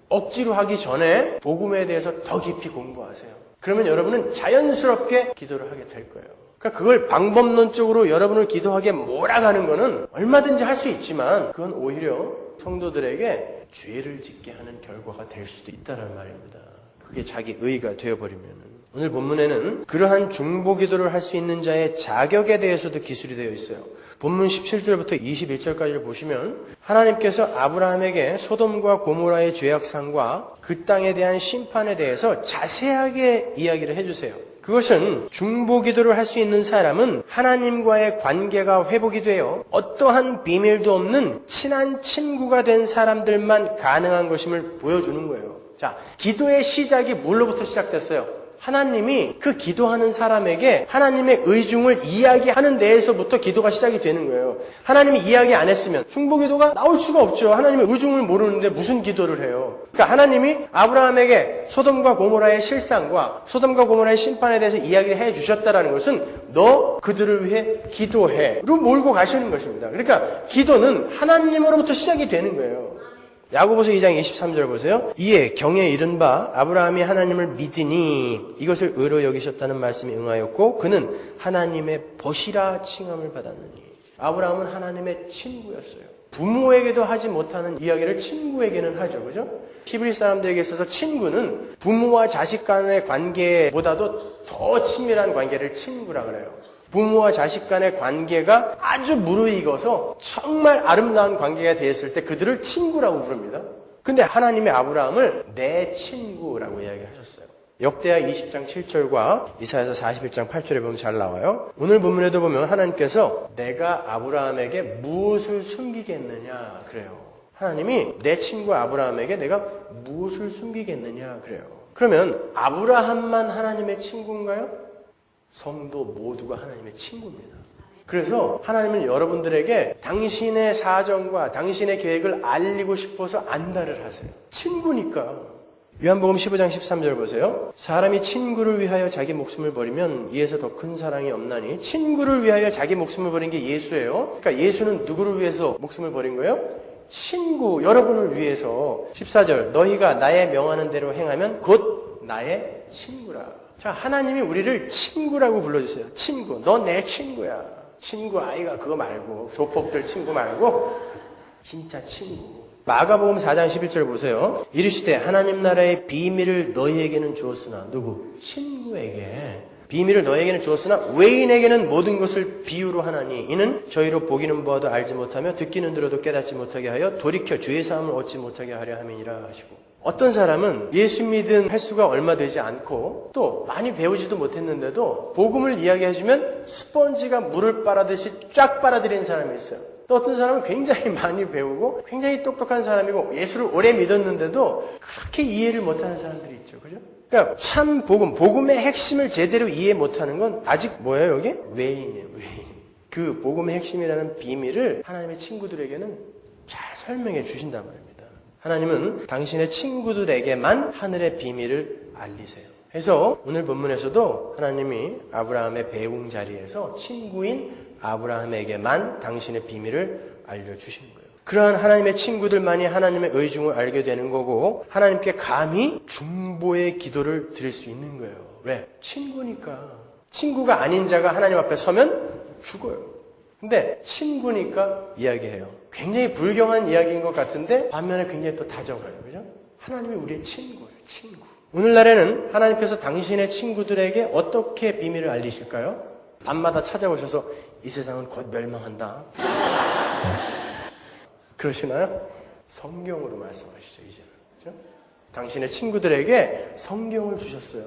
억지로 하기 전에 복음에 대해서 더 깊이 공부하세요. 그러면 여러분은 자연스럽게 기도를 하게 될 거예요. 그러니까 그걸 방법론적으로 여러분을 기도하게 몰아가는 거는 얼마든지 할 수 있지만 그건 오히려 성도들에게 죄를 짓게 하는 결과가 될 수도 있다는 말입니다. 그게 자기 의가 되어버리면. 오늘 본문에는 그러한 중보기도를 할 수 있는 자의 자격에 대해서도 기술이 되어 있어요. 본문 17절부터 21절까지를 보시면 하나님께서 아브라함에게 소돔과 고모라의 죄악상과 그 땅에 대한 심판에 대해서 자세하게 이야기를 해주세요. 그것은 중보기도를 할 수 있는 사람은 하나님과의 관계가 회복이 되어 어떠한 비밀도 없는 친한 친구가 된 사람들만 가능한 것임을 보여주는 거예요. 자, 기도의 시작이 뭘로부터 시작됐어요? 하나님이 그 기도하는 사람에게 하나님의 의중을 이야기하는 데에서부터 기도가 시작이 되는 거예요. 하나님이 이야기 안 했으면 중보기도가 나올 수가 없죠. 하나님의 의중을 모르는데 무슨 기도를 해요. 그러니까 하나님이 아브라함에게 소돔과 고모라의 실상과 소돔과 고모라의 심판에 대해서 이야기를 해 주셨다는 것은 너 그들을 위해 기도해로 몰고 가시는 것입니다. 그러니까 기도는 하나님으로부터 시작이 되는 거예요. 야고보서 2장 23절 보세요. 이에 경에 이른 바 아브라함이 하나님을 믿으니 이것을 의로 여기셨다는 말씀이 응하였고 그는 하나님의 벗이라 칭함을 받았느니. 아브라함은 하나님의 친구였어요. 부모에게도 하지 못하는 이야기를 친구에게는 하죠. 그죠? 히브리 사람들에게 있어서 친구는 부모와 자식 간의 관계보다도 더 친밀한 관계를 친구라 그래요. 부모와 자식 간의 관계가 아주 무르익어서 정말 아름다운 관계가 되었을 때 그들을 친구라고 부릅니다. 근데 하나님이 아브라함을 내 친구라고 이야기하셨어요. 역대하 20장 7절과 이사야서 41장 8절에 보면 잘 나와요. 오늘 본문에도 보면 하나님께서 내가 아브라함에게 무엇을 숨기겠느냐 그래요. 하나님이 내 친구 아브라함에게 내가 무엇을 숨기겠느냐 그래요. 그러면 아브라함만 하나님의 친구인가요? 성도 모두가 하나님의 친구입니다. 그래서 하나님은 여러분들에게 당신의 사정과 당신의 계획을 알리고 싶어서 안달을 하세요. 친구니까. 요한복음 15장 13절 보세요. 사람이 친구를 위하여 자기 목숨을 버리면 이에서 더 큰 사랑이 없나니. 친구를 위하여 자기 목숨을 버린 게 예수예요. 그러니까 예수는 누구를 위해서 목숨을 버린 거예요? 친구, 여러분을 위해서. 14절 너희가 나의 명하는 대로 행하면 곧 나의 친구라. 자, 하나님이 우리를 친구라고 불러주세요. 친구. 너 내 친구야. 친구 아이가 그거 말고 조폭들 친구 말고 진짜 친구. 마가복음 4장 11절 보세요. 이르시되 하나님 나라의 비밀을 너희에게는 주었으나 누구? 친구에게. 비밀을 너희에게는 주었으나 외인에게는 모든 것을 비유로 하나니 이는 저희로 보기는 보아도 알지 못하며 듣기는 들어도 깨닫지 못하게 하여 돌이켜 주의 사함을 얻지 못하게 하려 함이니라 하시고. 어떤 사람은 예수 믿은 횟수가 얼마 되지 않고 또 많이 배우지도 못했는데도 복음을 이야기해주면 스펀지가 물을 빨아듯이 쫙 빨아들이는 사람이 있어요. 또 어떤 사람은 굉장히 많이 배우고 굉장히 똑똑한 사람이고 예수를 오래 믿었는데도 그렇게 이해를 못하는 사람들이 있죠. 그죠? 그러니까 참 복음의 핵심을 제대로 이해 못하는 건 아직 뭐예요 여기? 외인이에요. 외인. 그 복음의 핵심이라는 비밀을 하나님의 친구들에게는 잘 설명해 주신단 말입니다. 하나님은 당신의 친구들에게만 하늘의 비밀을 알리세요. 그래서 오늘 본문에서도 하나님이 아브라함의 배웅 자리에서 친구인 아브라함에게만 당신의 비밀을 알려주신 거예요. 그러한 하나님의 친구들만이 하나님의 의중을 알게 되는 거고 하나님께 감히 중보의 기도를 드릴 수 있는 거예요. 왜? 친구니까. 친구가 아닌 자가 하나님 앞에 서면 죽어요. 근데 친구니까 이야기해요. 굉장히 불경한 이야기인 것 같은데 반면에 굉장히 또 다정해요. 그죠? 하나님이 우리의 친구예요. 친구. 오늘날에는 하나님께서 당신의 친구들에게 어떻게 비밀을 알리실까요? 밤마다 찾아오셔서 이 세상은 곧 멸망한다. 그러시나요? 성경으로 말씀하시죠, 이제는. 그렇죠? 당신의 친구들에게 성경을 주셨어요.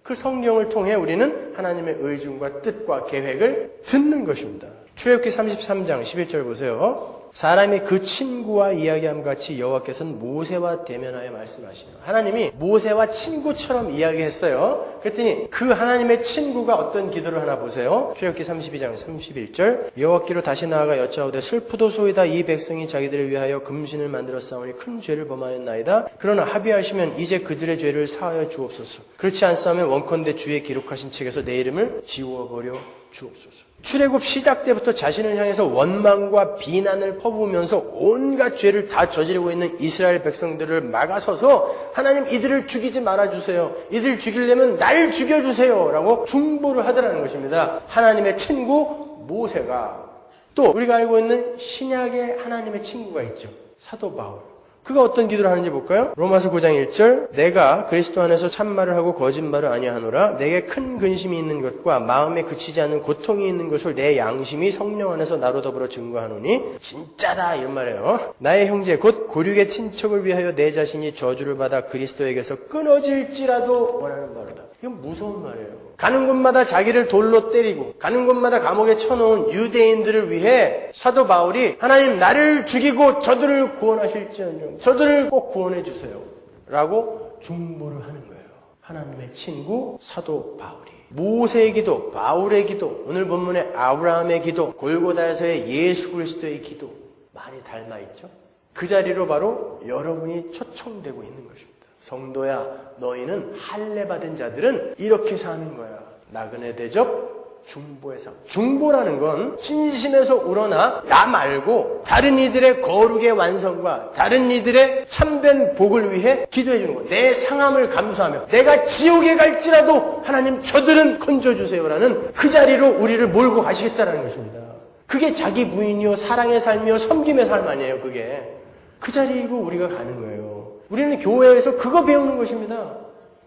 그 성경을 통해 우리는 하나님의 의중과 뜻과 계획을 듣는 것입니다. 출애굽기 33장 11절 보세요. 사람이 그 친구와 이야기함 같이 여호와께서는 모세와 대면하여 말씀하시며, 하나님이 모세와 친구처럼 이야기했어요. 그랬더니 그 하나님의 친구가 어떤 기도를 하나 보세요. 출애굽기 32장 31절 여호와께로 다시 나아가 여짜오되 슬프도소이다. 이 백성이 자기들을 위하여 금신을 만들어 싸우니 큰 죄를 범하였나이다. 그러나 합의하시면 이제 그들의 죄를 사하여 주옵소서. 그렇지 않사면 원컨대 주의 기록하신 책에서 내 이름을 지워버려 주옵소서. 출애굽 시작 때부터 자신을 향해서 원망과 비난을 퍼부으면서 온갖 죄를 다 저지르고 있는 이스라엘 백성들을 막아서서 하나님 이들을 죽이지 말아주세요. 이들 죽이려면 날 죽여주세요. 라고 중보를 하더라는 것입니다. 하나님의 친구 모세가, 또 우리가 알고 있는 신약의 하나님의 친구가 있죠. 사도 바울. 그가 어떤 기도를 하는지 볼까요? 로마서 9장 1절 내가 그리스도 안에서 참말을 하고 거짓말을 아니하노라. 내게 큰 근심이 있는 것과 마음에 그치지 않는 고통이 있는 것을 내 양심이 성령 안에서 나로 더불어 증거하노니 진짜다 이런 말이에요. 나의 형제 곧 고륙의 친척을 위하여 내 자신이 저주를 받아 그리스도에게서 끊어질지라도 원하는 바로다. 이건 무서운 말이에요. 가는 곳마다 자기를 돌로 때리고 가는 곳마다 감옥에 쳐놓은 유대인들을 위해 사도 바울이 하나님 나를 죽이고 저들을 구원하실지언정 저들을 꼭 구원해 주세요 라고 중보를 하는 거예요. 하나님의 친구 사도 바울이. 모세의 기도, 바울의 기도, 오늘 본문의 아브라함의 기도, 골고다에서의 예수 그리스도의 기도 많이 닮아있죠. 그 자리로 바로 여러분이 초청되고 있는 것입니다. 성도야, 너희는 할례 받은 자들은 이렇게 사는 거야. 나그네 대접, 중보의 삶. 중보라는 건 진심에서 우러나 나 말고 다른 이들의 거룩의 완성과 다른 이들의 참된 복을 위해 기도해 주는 거. 내 상함을 감수하며 내가 지옥에 갈지라도 하나님 저들은 건져주세요라는 그 자리로 우리를 몰고 가시겠다는 것입니다. 그게 자기 부인이요 사랑의 삶이요 섬김의 삶 아니에요. 그게 그 자리로 우리가 가는 거예요. 우리는 교회에서 그거 배우는 것입니다.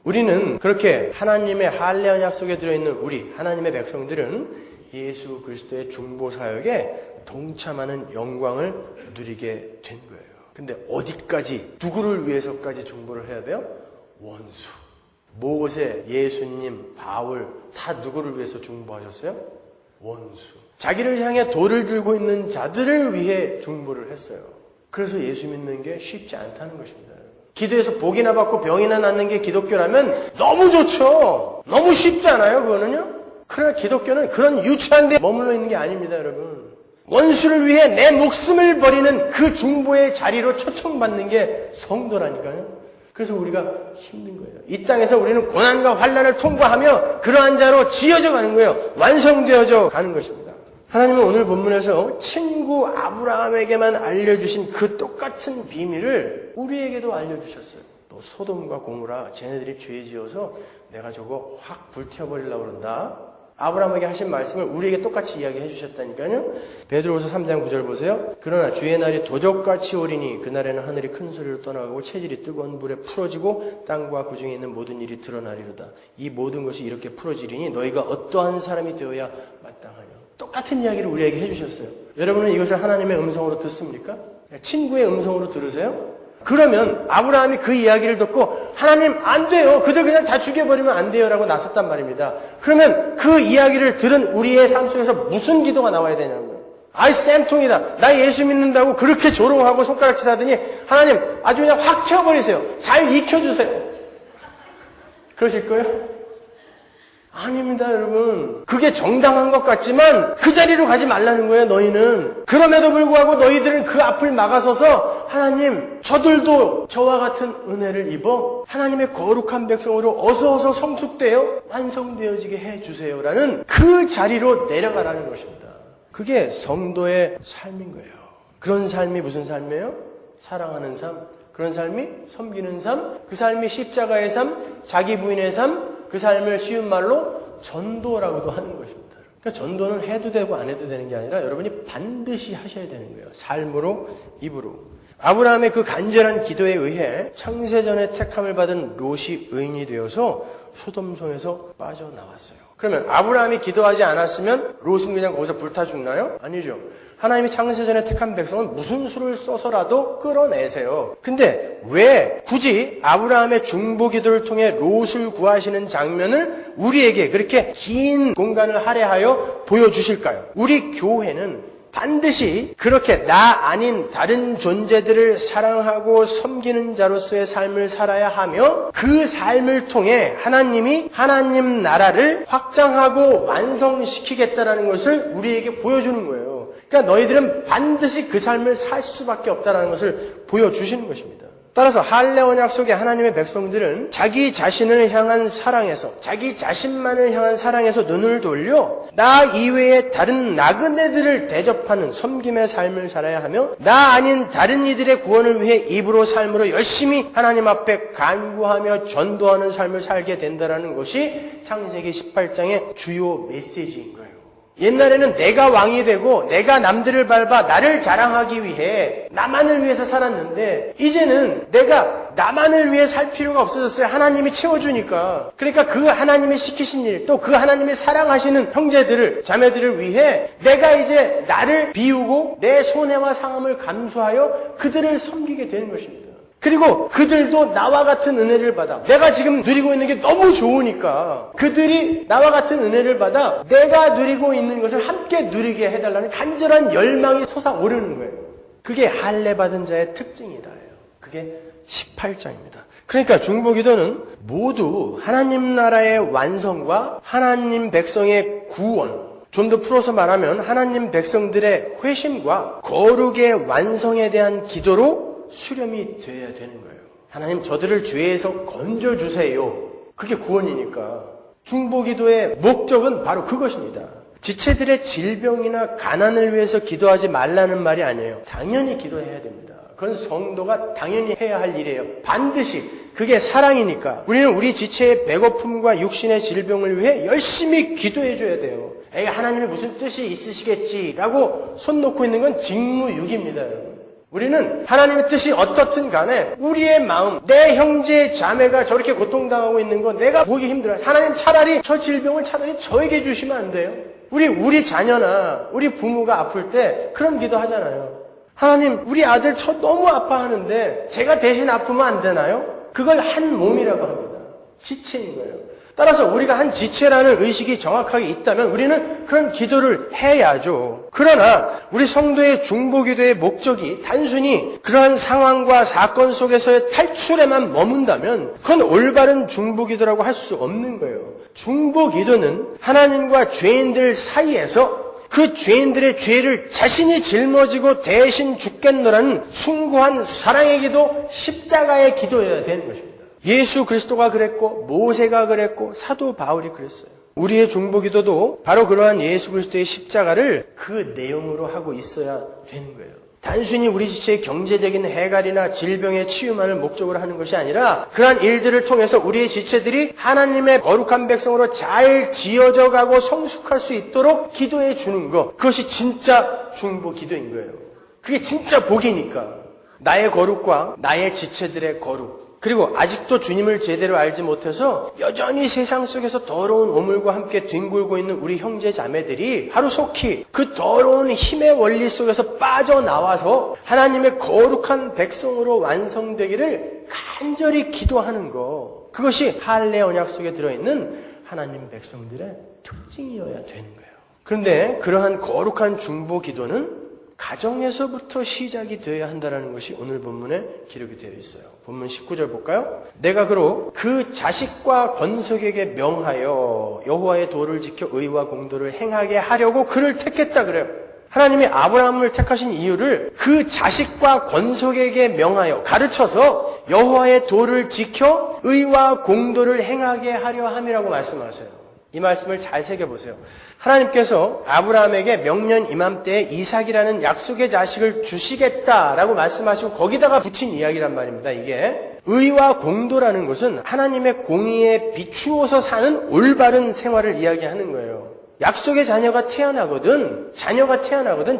우리는 그렇게 하나님의 할례 언약 속에 들어있는 우리 하나님의 백성들은 예수 그리스도의 중보 사역에 동참하는 영광을 누리게 된 거예요. 근데 어디까지 누구를 위해서까지 중보를 해야 돼요? 원수. 모세, 예수님, 바울 다 누구를 위해서 중보하셨어요? 원수. 자기를 향해 돌을 들고 있는 자들을 위해 중보를 했어요. 그래서 예수 믿는 게 쉽지 않다는 것입니다. 기도해서 복이나 받고 병이나 낫는 게 기독교라면 너무 좋죠. 너무 쉽지 않아요, 그거는요? 그러나 기독교는 그런 유치한 데 머물러 있는 게 아닙니다, 여러분. 원수를 위해 내 목숨을 버리는 그 중보의 자리로 초청받는 게 성도라니까요. 그래서 우리가 힘든 거예요. 이 땅에서 우리는 고난과 환난을 통과하며 그러한 자로 지어져 가는 거예요. 완성되어져 가는 것입니다. 하나님은 오늘 본문에서 친구 아브라함에게만 알려주신 그 똑같은 비밀을 우리에게도 알려주셨어요. 또 소돔과 고모라 쟤네들이 죄 지어서 내가 저거 확 불태워버리려고 그런다. 아브라함에게 하신 말씀을 우리에게 똑같이 이야기해 주셨다니까요. 베드로후서 3장 9절 보세요. 그러나 주의 날이 도적같이 오리니 그날에는 하늘이 큰 소리로 떠나가고 체질이 뜨거운 불에 풀어지고 땅과 그 중에 있는 모든 일이 드러나리로다. 이 모든 것이 이렇게 풀어지리니 너희가 어떠한 사람이 되어야 마땅하냐. 똑같은 이야기를 우리에게 해주셨어요. 여러분은 이것을 하나님의 음성으로 듣습니까? 친구의 음성으로 들으세요? 그러면 아브라함이 그 이야기를 듣고 하나님 안 돼요. 그들 그냥 다 죽여버리면 안 돼요 라고 나섰단 말입니다. 그러면 그 이야기를 들은 우리의 삶 속에서 무슨 기도가 나와야 되냐고요. 아이 쌤통이다. 나 예수 믿는다고 그렇게 조롱하고 손가락질 하더니 하나님 아주 그냥 확 태워버리세요. 잘 익혀주세요. 그러실 거예요? 아닙니다, 여러분. 그게 정당한 것 같지만 그 자리로 가지 말라는 거예요, 너희는. 그럼에도 불구하고 너희들은 그 앞을 막아서서 하나님, 저들도 저와 같은 은혜를 입어 하나님의 거룩한 백성으로 어서 성숙되어 완성되어지게 해주세요라는 그 자리로 내려가라는 것입니다. 그게 성도의 삶인 거예요. 그런 삶이 무슨 삶이에요? 사랑하는 삶. 그런 삶이 섬기는 삶. 그 삶이 십자가의 삶, 자기 부인의 삶. 그 삶을 쉬운 말로 전도라고도 하는 것입니다. 그러니까 전도는 해도 되고 안 해도 되는 게 아니라 여러분이 반드시 하셔야 되는 거예요. 삶으로, 입으로. 아브라함의 그 간절한 기도에 의해 창세전에 택함을 받은 롯이 의인이 되어서 소돔성에서 빠져나왔어요. 그러면 아브라함이 기도하지 않았으면 롯은 그냥 거기서 불타 죽나요? 아니죠. 하나님이 창세전에 택한 백성은 무슨 수를 써서라도 끌어내세요. 근데 왜 굳이 아브라함의 중보기도를 통해 롯을 구하시는 장면을 우리에게 그렇게 긴 공간을 할애하여 보여주실까요? 우리 교회는 반드시 그렇게 나 아닌 다른 존재들을 사랑하고 섬기는 자로서의 삶을 살아야 하며 그 삶을 통해 하나님이 하나님 나라를 확장하고 완성시키겠다라는 것을 우리에게 보여주는 거예요. 그러니까 너희들은 반드시 그 삶을 살 수밖에 없다는 것을 보여주시는 것입니다. 따라서 할례 언약 속의 하나님의 백성들은 자기 자신을 향한 사랑에서 자기 자신만을 향한 사랑에서 눈을 돌려 나 이외의 다른 나그네들을 대접하는 섬김의 삶을 살아야 하며 나 아닌 다른 이들의 구원을 위해 입으로 삶으로 열심히 하나님 앞에 간구하며 전도하는 삶을 살게 된다는 것이 창세기 18장의 주요 메시지인 거예요. 옛날에는 내가 왕이 되고 내가 남들을 밟아 나를 자랑하기 위해 나만을 위해서 살았는데 이제는 내가 나만을 위해 살 필요가 없어졌어요. 하나님이 채워주니까. 그러니까 그 하나님이 시키신 일, 또 그 하나님이 사랑하시는 형제들을, 자매들을 위해 내가 이제 나를 비우고 내 손해와 상함을 감수하여 그들을 섬기게 되는 것입니다. 그리고 그들도 나와 같은 은혜를 받아 내가 지금 누리고 있는 게 너무 좋으니까 그들이 나와 같은 은혜를 받아 내가 누리고 있는 것을 함께 누리게 해달라는 간절한 열망이 솟아오르는 거예요. 그게 할례 받은 자의 특징이다. 그게 18장입니다. 그러니까 중보기도는 모두 하나님 나라의 완성과 하나님 백성의 구원, 좀 더 풀어서 말하면 하나님 백성들의 회심과 거룩의 완성에 대한 기도로 수렴이 돼야 되는 거예요. 하나님 저들을 죄에서 건져주세요. 그게 구원이니까. 중보기도의 목적은 바로 그것입니다. 지체들의 질병이나 가난을 위해서 기도하지 말라는 말이 아니에요. 당연히 기도해야 됩니다. 그건 성도가 당연히 해야 할 일이에요. 반드시. 그게 사랑이니까. 우리는 우리 지체의 배고픔과 육신의 질병을 위해 열심히 기도해줘야 돼요. 에이, 하나님이 무슨 뜻이 있으시겠지라고 손 놓고 있는 건 직무유기입니다, 여러분. 우리는 하나님의 뜻이 어떻든 간에 우리의 마음, 내 형제 자매가 저렇게 고통당하고 있는 거 내가 보기 힘들어요. 하나님 차라리 저 질병을 차라리 저에게 주시면 안 돼요? 우리 자녀나 우리 부모가 아플 때 그런 기도 하잖아요. 하나님 우리 아들 저 너무 아파하는데 제가 대신 아프면 안 되나요? 그걸 한 몸이라고 합니다. 지체인 거예요. 따라서 우리가 한 지체라는 의식이 정확하게 있다면 우리는 그런 기도를 해야죠. 그러나 우리 성도의 중보기도의 목적이 단순히 그러한 상황과 사건 속에서의 탈출에만 머문다면 그건 올바른 중보기도라고 할 수 없는 거예요. 중보기도는 하나님과 죄인들 사이에서 그 죄인들의 죄를 자신이 짊어지고 대신 죽겠노라는 숭고한 사랑의 기도, 십자가의 기도여야 되는 것입니다. 예수 그리스도가 그랬고 모세가 그랬고 사도 바울이 그랬어요. 우리의 중보기도도 바로 그러한 예수 그리스도의 십자가를 그 내용으로 하고 있어야 되는 거예요. 단순히 우리 지체의 경제적인 해갈이나 질병의 치유만을 목적으로 하는 것이 아니라 그러한 일들을 통해서 우리의 지체들이 하나님의 거룩한 백성으로 잘 지어져 가고 성숙할 수 있도록 기도해 주는 것, 그것이 진짜 중보기도인 거예요. 그게 진짜 복이니까. 나의 거룩과 나의 지체들의 거룩, 그리고 아직도 주님을 제대로 알지 못해서 여전히 세상 속에서 더러운 오물과 함께 뒹굴고 있는 우리 형제 자매들이 하루속히 그 더러운 힘의 원리 속에서 빠져나와서 하나님의 거룩한 백성으로 완성되기를 간절히 기도하는 것, 그것이 할례 언약 속에 들어있는 하나님 백성들의 특징이어야 되는 거예요. 그런데 그러한 거룩한 중보 기도는 가정에서부터 시작이 되어야 한다는 것이 오늘 본문에 기록이 되어 있어요. 본문 19절 볼까요? 내가 그로 그 자식과 건석에게 명하여 여호와의 도를 지켜 의와 공도를 행하게 하려고 그를 택했다 그래요. 하나님이 아브라함을 택하신 이유를 그 자식과 건석에게 명하여 가르쳐서 여호와의 도를 지켜 의와 공도를 행하게 하려 함이라고 말씀하세요. 이 말씀을 잘 새겨보세요. 하나님께서 아브라함에게 명년 이맘때에 이삭이라는 약속의 자식을 주시겠다라고 말씀하시고 거기다가 붙인 이야기란 말입니다. 이게 의와 공도라는 것은 하나님의 공의에 비추어서 사는 올바른 생활을 이야기하는 거예요. 약속의 자녀가 태어나거든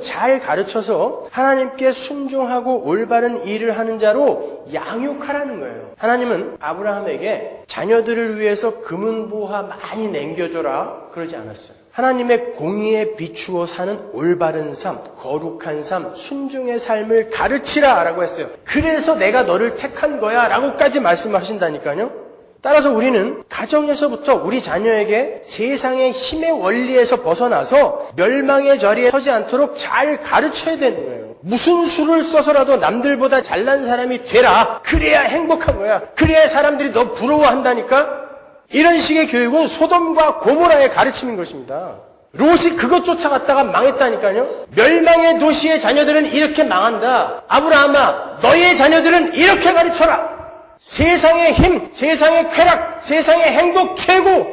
잘 가르쳐서 하나님께 순종하고 올바른 일을 하는 자로 양육하라는 거예요. 하나님은 아브라함에게 자녀들을 위해서 금은보화 많이 남겨줘라 그러지 않았어요. 하나님의 공의에 비추어 사는 올바른 삶, 거룩한 삶, 순종의 삶을 가르치라 라고 했어요. 그래서 내가 너를 택한 거야 라고까지 말씀하신다니까요. 따라서 우리는 가정에서부터 우리 자녀에게 세상의 힘의 원리에서 벗어나서 멸망의 자리에 서지 않도록 잘 가르쳐야 되는 거예요. 무슨 수를 써서라도 남들보다 잘난 사람이 되라. 그래야 행복한 거야. 그래야 사람들이 너 부러워한다니까. 이런 식의 교육은 소돔과 고모라의 가르침인 것입니다. 롯이 그것 쫓아갔다가 망했다니까요. 멸망의 도시의 자녀들은 이렇게 망한다. 아브라함아, 너의 자녀들은 이렇게 가르쳐라. 세상의 힘, 세상의 쾌락, 세상의 행복 최고.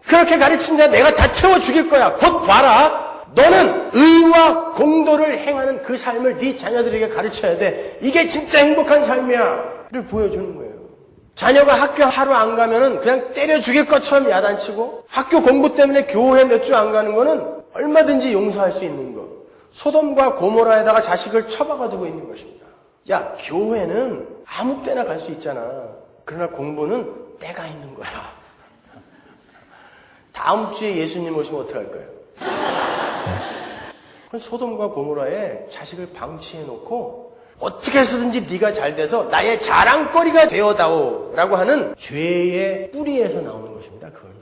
그렇게 가르친 자 내가 다 태워 죽일 거야. 곧 봐라. 너는 의와 공도를 행하는 그 삶을 네 자녀들에게 가르쳐야 돼. 이게 진짜 행복한 삶이야. 를 보여주는 거예요. 자녀가 학교 하루 안 가면은 그냥 때려 죽일 것처럼 야단치고 학교 공부 때문에 교회 몇 주 안 가는 거는 얼마든지 용서할 수 있는 거. 소돔과 고모라에다가 자식을 처박아 두고 있는 것입니다. 야, 교회는 아무 때나 갈 수 있잖아. 그러나 공부는 때가 있는 거야. 다음 주에 예수님 오시면 어떡할 거예요? 그건 소돔과 고모라에 자식을 방치해 놓고 어떻게 해서든지 네가 잘 돼서 나의 자랑거리가 되어다오 라고 하는 죄의 뿌리에서 나오는 것입니다. 그건요.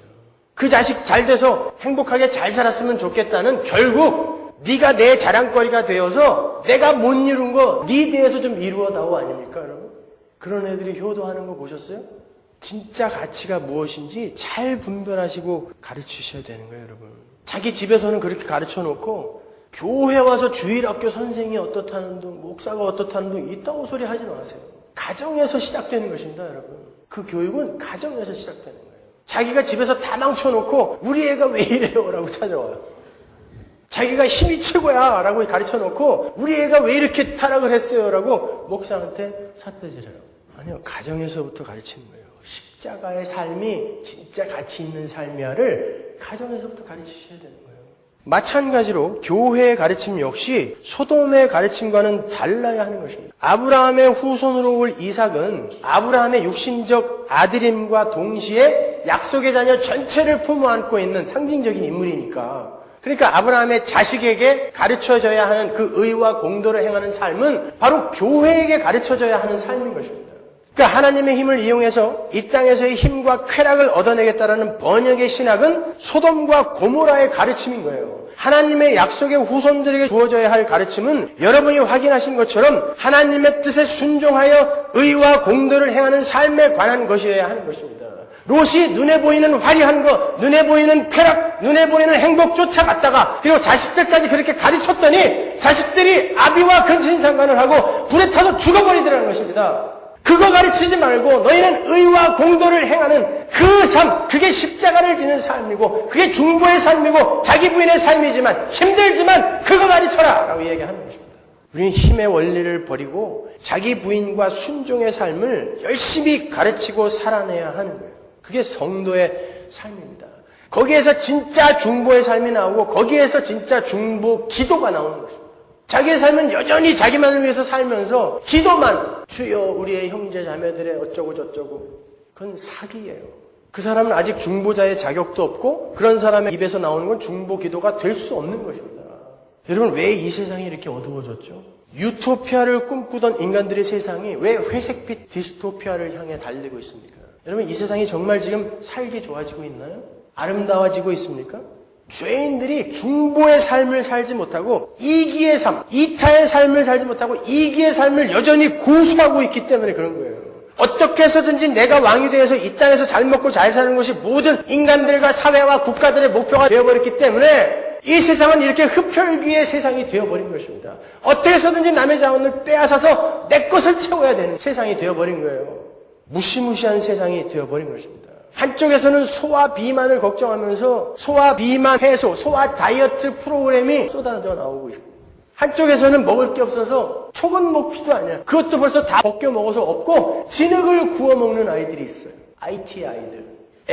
그 자식 잘 돼서 행복하게 잘 살았으면 좋겠다는 결국 네가 내 자랑거리가 되어서 내가 못 이룬 거 네 대해서 좀 이루어다오 아닙니까 여러분? 그런 애들이 효도하는 거 보셨어요? 진짜 가치가 무엇인지 잘 분별하시고 가르치셔야 되는 거예요 여러분. 자기 집에서는 그렇게 가르쳐 놓고 교회 와서 주일학교 선생이 어떻다는 둥, 목사가 어떻다는 둥 이따오 소리 하지 마세요. 가정에서 시작되는 것입니다 여러분. 그 교육은 가정에서 시작되는 거예요. 자기가 집에서 다 망쳐놓고 우리 애가 왜 이래요? 라고 찾아와요. 자기가 힘이 최고야 라고 가르쳐놓고 우리 애가 왜 이렇게 타락을 했어요? 라고 목사한테 삿대질해요. 아니요, 가정에서부터 가르치는 거예요. 십자가의 삶이 진짜 가치 있는 삶이야를 가정에서부터 가르치셔야 되는 거예요. 마찬가지로 교회의 가르침 역시 소돔의 가르침과는 달라야 하는 것입니다. 아브라함의 후손으로 올 이삭은 아브라함의 육신적 아들임과 동시에 약속의 자녀 전체를 품어 안고 있는 상징적인 인물이니까, 그러니까 아브라함의 자식에게 가르쳐져야 하는 그 의와 공도를 행하는 삶은 바로 교회에게 가르쳐져야 하는 삶인 것입니다. 그러니까 하나님의 힘을 이용해서 이 땅에서의 힘과 쾌락을 얻어내겠다라는 번역의 신학은 소돔과 고모라의 가르침인 거예요. 하나님의 약속의 후손들에게 주어져야 할 가르침은 여러분이 확인하신 것처럼 하나님의 뜻에 순종하여 의와 공도를 행하는 삶에 관한 것이어야 하는 것입니다. 롯이 눈에 보이는 화려한 것, 눈에 보이는 쾌락, 눈에 보이는 행복 쫓아갔다가 그리고 자식들까지 그렇게 가르쳤더니 자식들이 아비와 근친상간을 하고 불에 타서 죽어버리더라는 것입니다. 그거 가르치지 말고 너희는 의와 공도를 행하는 그 삶, 그게 십자가를 지는 삶이고 그게 중보의 삶이고 자기 부인의 삶이지만 힘들지만 그거 가르쳐라 라고 이야기하는 것입니다. 우리는 힘의 원리를 버리고 자기 부인과 순종의 삶을 열심히 가르치고 살아내야 하는 거예요. 그게 성도의 삶입니다. 거기에서 진짜 중보의 삶이 나오고 거기에서 진짜 중보 기도가 나오는 것입니다. 자기의 삶은 여전히 자기만을 위해서 살면서 기도만, 주여 우리의 형제 자매들의 어쩌고 저쩌고, 그건 사기예요. 그 사람은 아직 중보자의 자격도 없고 그런 사람의 입에서 나오는 건 중보 기도가 될 수 없는 것입니다. 여러분, 왜 이 세상이 이렇게 어두워졌죠? 유토피아를 꿈꾸던 인간들의 세상이 왜 회색빛 디스토피아를 향해 달리고 있습니까? 여러분, 이 세상이 정말 지금 살기 좋아지고 있나요? 아름다워지고 있습니까? 죄인들이 중보의 삶을 살지 못하고 이기의 삶, 이타의 삶을 살지 못하고 이기의 삶을 여전히 고수하고 있기 때문에 그런 거예요. 어떻게 해서든지 내가 왕이 되어서 이 땅에서 잘 먹고 잘 사는 것이 모든 인간들과 사회와 국가들의 목표가 되어버렸기 때문에 이 세상은 이렇게 흡혈귀의 세상이 되어버린 것입니다. 어떻게 해서든지 남의 자원을 빼앗아서 내 것을 채워야 되는 세상이 되어버린 거예요. 무시무시한 세상이 되어버린 것입니다. 한쪽에서는 소화 비만을 걱정하면서 소화 비만 해소, 소화 다이어트 프로그램이 쏟아져 나오고 있고, 한쪽에서는 먹을 게 없어서 촉은 먹피도 아니야. 그것도 벌써 다 벗겨 먹어서 없고 진흙을 구워 먹는 아이들이 있어요. IT 아이들.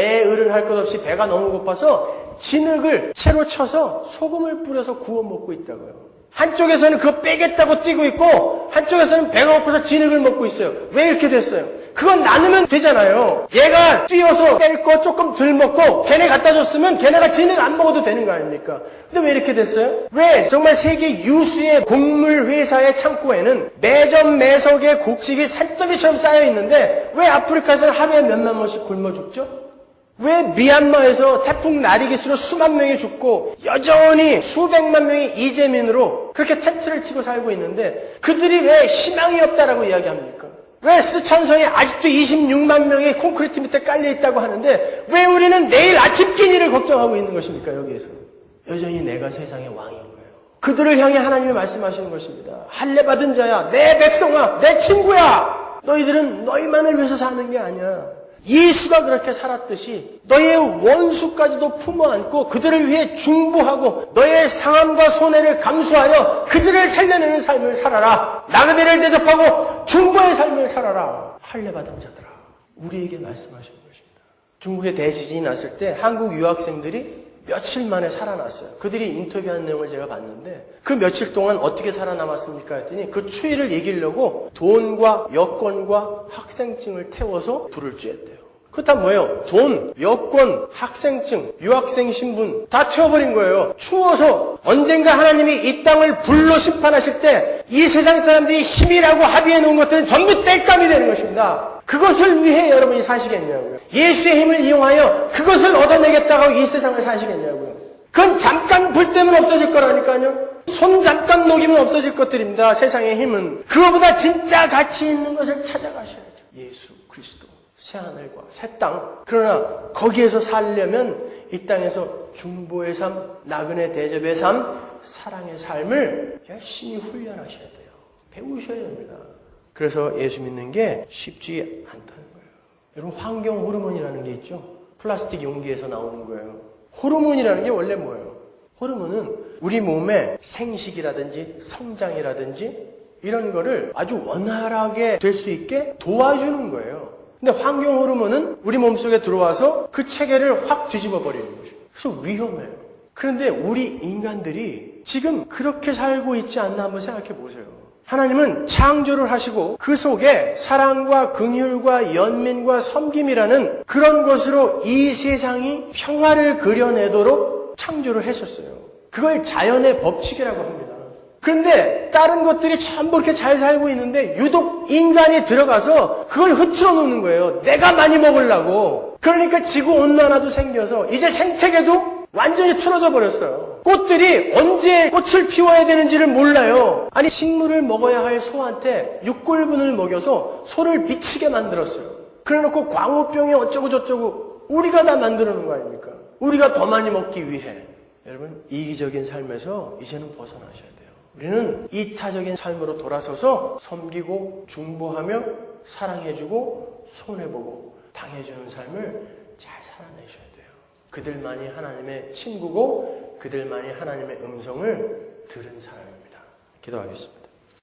어른할 것 없이 배가 너무 고파서 진흙을 채로 쳐서 소금을 뿌려서 구워 먹고 있다고요. 한쪽에서는 그거 빼겠다고 뛰고 있고 한쪽에서는 배가 고파서 진흙을 먹고 있어요. 왜 이렇게 됐어요? 그건 나누면 되잖아요. 얘가 뛰어서 뺄 거 조금 덜 먹고 걔네 갖다 줬으면 걔네가 진흙 안 먹어도 되는 거 아닙니까? 근데 왜 이렇게 됐어요? 왜 정말 세계 유수의 곡물 회사의 창고에는 매점 매석의 곡식이 산더미처럼 쌓여 있는데 왜 아프리카에서는 하루에 몇만 명씩 굶어 죽죠? 왜 미얀마에서 태풍 나리기스로 수만 명이 죽고 여전히 수백만 명이 이재민으로 그렇게 텐트를 치고 살고 있는데 그들이 왜 희망이 없다라고 이야기합니까? 왜 스촨성에 아직도 26만 명이 콘크리트 밑에 깔려 있다고 하는데 왜 우리는 내일 아침 끼니를 걱정하고 있는 것입니까? 여기에서 여전히 내가 세상의 왕인 거예요. 그들을 향해 하나님이 말씀하시는 것입니다. 할례 받은 자야, 내 백성아, 내 친구야, 너희들은 너희만을 위해서 사는 게 아니야. 예수가 그렇게 살았듯이 너의 원수까지도 품어안고 그들을 위해 중보하고 너의 상함과 손해를 감수하여 그들을 살려내는 삶을 살아라. 나그네를 대접하고 중보의 삶을 살아라. 할례 받은 자들아. 우리에게 말씀하시는 것입니다. 중국에 대지진이 났을 때 한국 유학생들이 며칠 만에 살아났어요. 그들이 인터뷰한 내용을 제가 봤는데 그 며칠 동안 어떻게 살아남았습니까? 했더니 그 추위를 이기려고 돈과 여권과 학생증을 태워서 불을 쬐었대요. 그거 다 뭐예요? 돈, 여권, 학생증, 유학생 신분 다 태워버린 거예요. 추워서 언젠가 하나님이 이 땅을 불로 심판하실 때 이 세상 사람들이 힘이라고 합의해 놓은 것들은 전부 땔감이 되는 것입니다. 그것을 위해 여러분이 사시겠냐고요. 예수의 힘을 이용하여 그것을 얻어내겠다고 이 세상을 사시겠냐고요. 그건 잠깐 불 때문에 없어질 거라니까요. 손 잠깐 녹이면 없어질 것들입니다. 세상의 힘은. 그거보다 진짜 가치 있는 것을 찾아가셔야죠. 예수 그리스도. 새하늘과 새 땅. 그러나 거기에서 살려면 이 땅에서 중보의 삶, 나그네 대접의 삶, 사랑의 삶을 열심히 훈련하셔야 돼요. 배우셔야 됩니다. 그래서 예수 믿는 게 쉽지 않다는 거예요. 여러분 환경 호르몬이라는 게 있죠. 플라스틱 용기에서 나오는 거예요. 호르몬이라는 게 원래 뭐예요? 호르몬은 우리 몸의 생식이라든지 성장이라든지 이런 거를 아주 원활하게 될 수 있게 도와주는 거예요. 근데 환경 호르몬은 우리 몸속에 들어와서 그 체계를 확 뒤집어 버리는 거죠. 그래서 위험해요. 그런데 우리 인간들이 지금 그렇게 살고 있지 않나 한번 생각해 보세요. 하나님은 창조를 하시고 그 속에 사랑과 긍휼과 연민과 섬김이라는 그런 것으로 이 세상이 평화를 그려내도록 창조를 했었어요. 그걸 자연의 법칙이라고 합니다. 그런데 다른 것들이 전부 이렇게 잘 살고 있는데 유독 인간이 들어가서 그걸 흐트러 놓는 거예요. 내가 많이 먹으려고. 그러니까 지구온난화도 생겨서 이제 생태계도 완전히 틀어져 버렸어요. 꽃들이 언제 꽃을 피워야 되는지를 몰라요. 아니 식물을 먹어야 할 소한테 육골분을 먹여서 소를 미치게 만들었어요. 그래놓고 광우병이 어쩌고 저쩌고 우리가 다 만들어 놓은 거 아닙니까? 우리가 더 많이 먹기 위해. 여러분 이기적인 삶에서 이제는 벗어나셔야 돼요. 우리는 이타적인 삶으로 돌아서서 섬기고 중보하며 사랑해주고 손해보고 당해주는 삶을 잘 살아내셔야 돼요. 그들만이 하나님의 친구고 그들만이 하나님의 음성을 들은 사람입니다. 기도하겠습니다.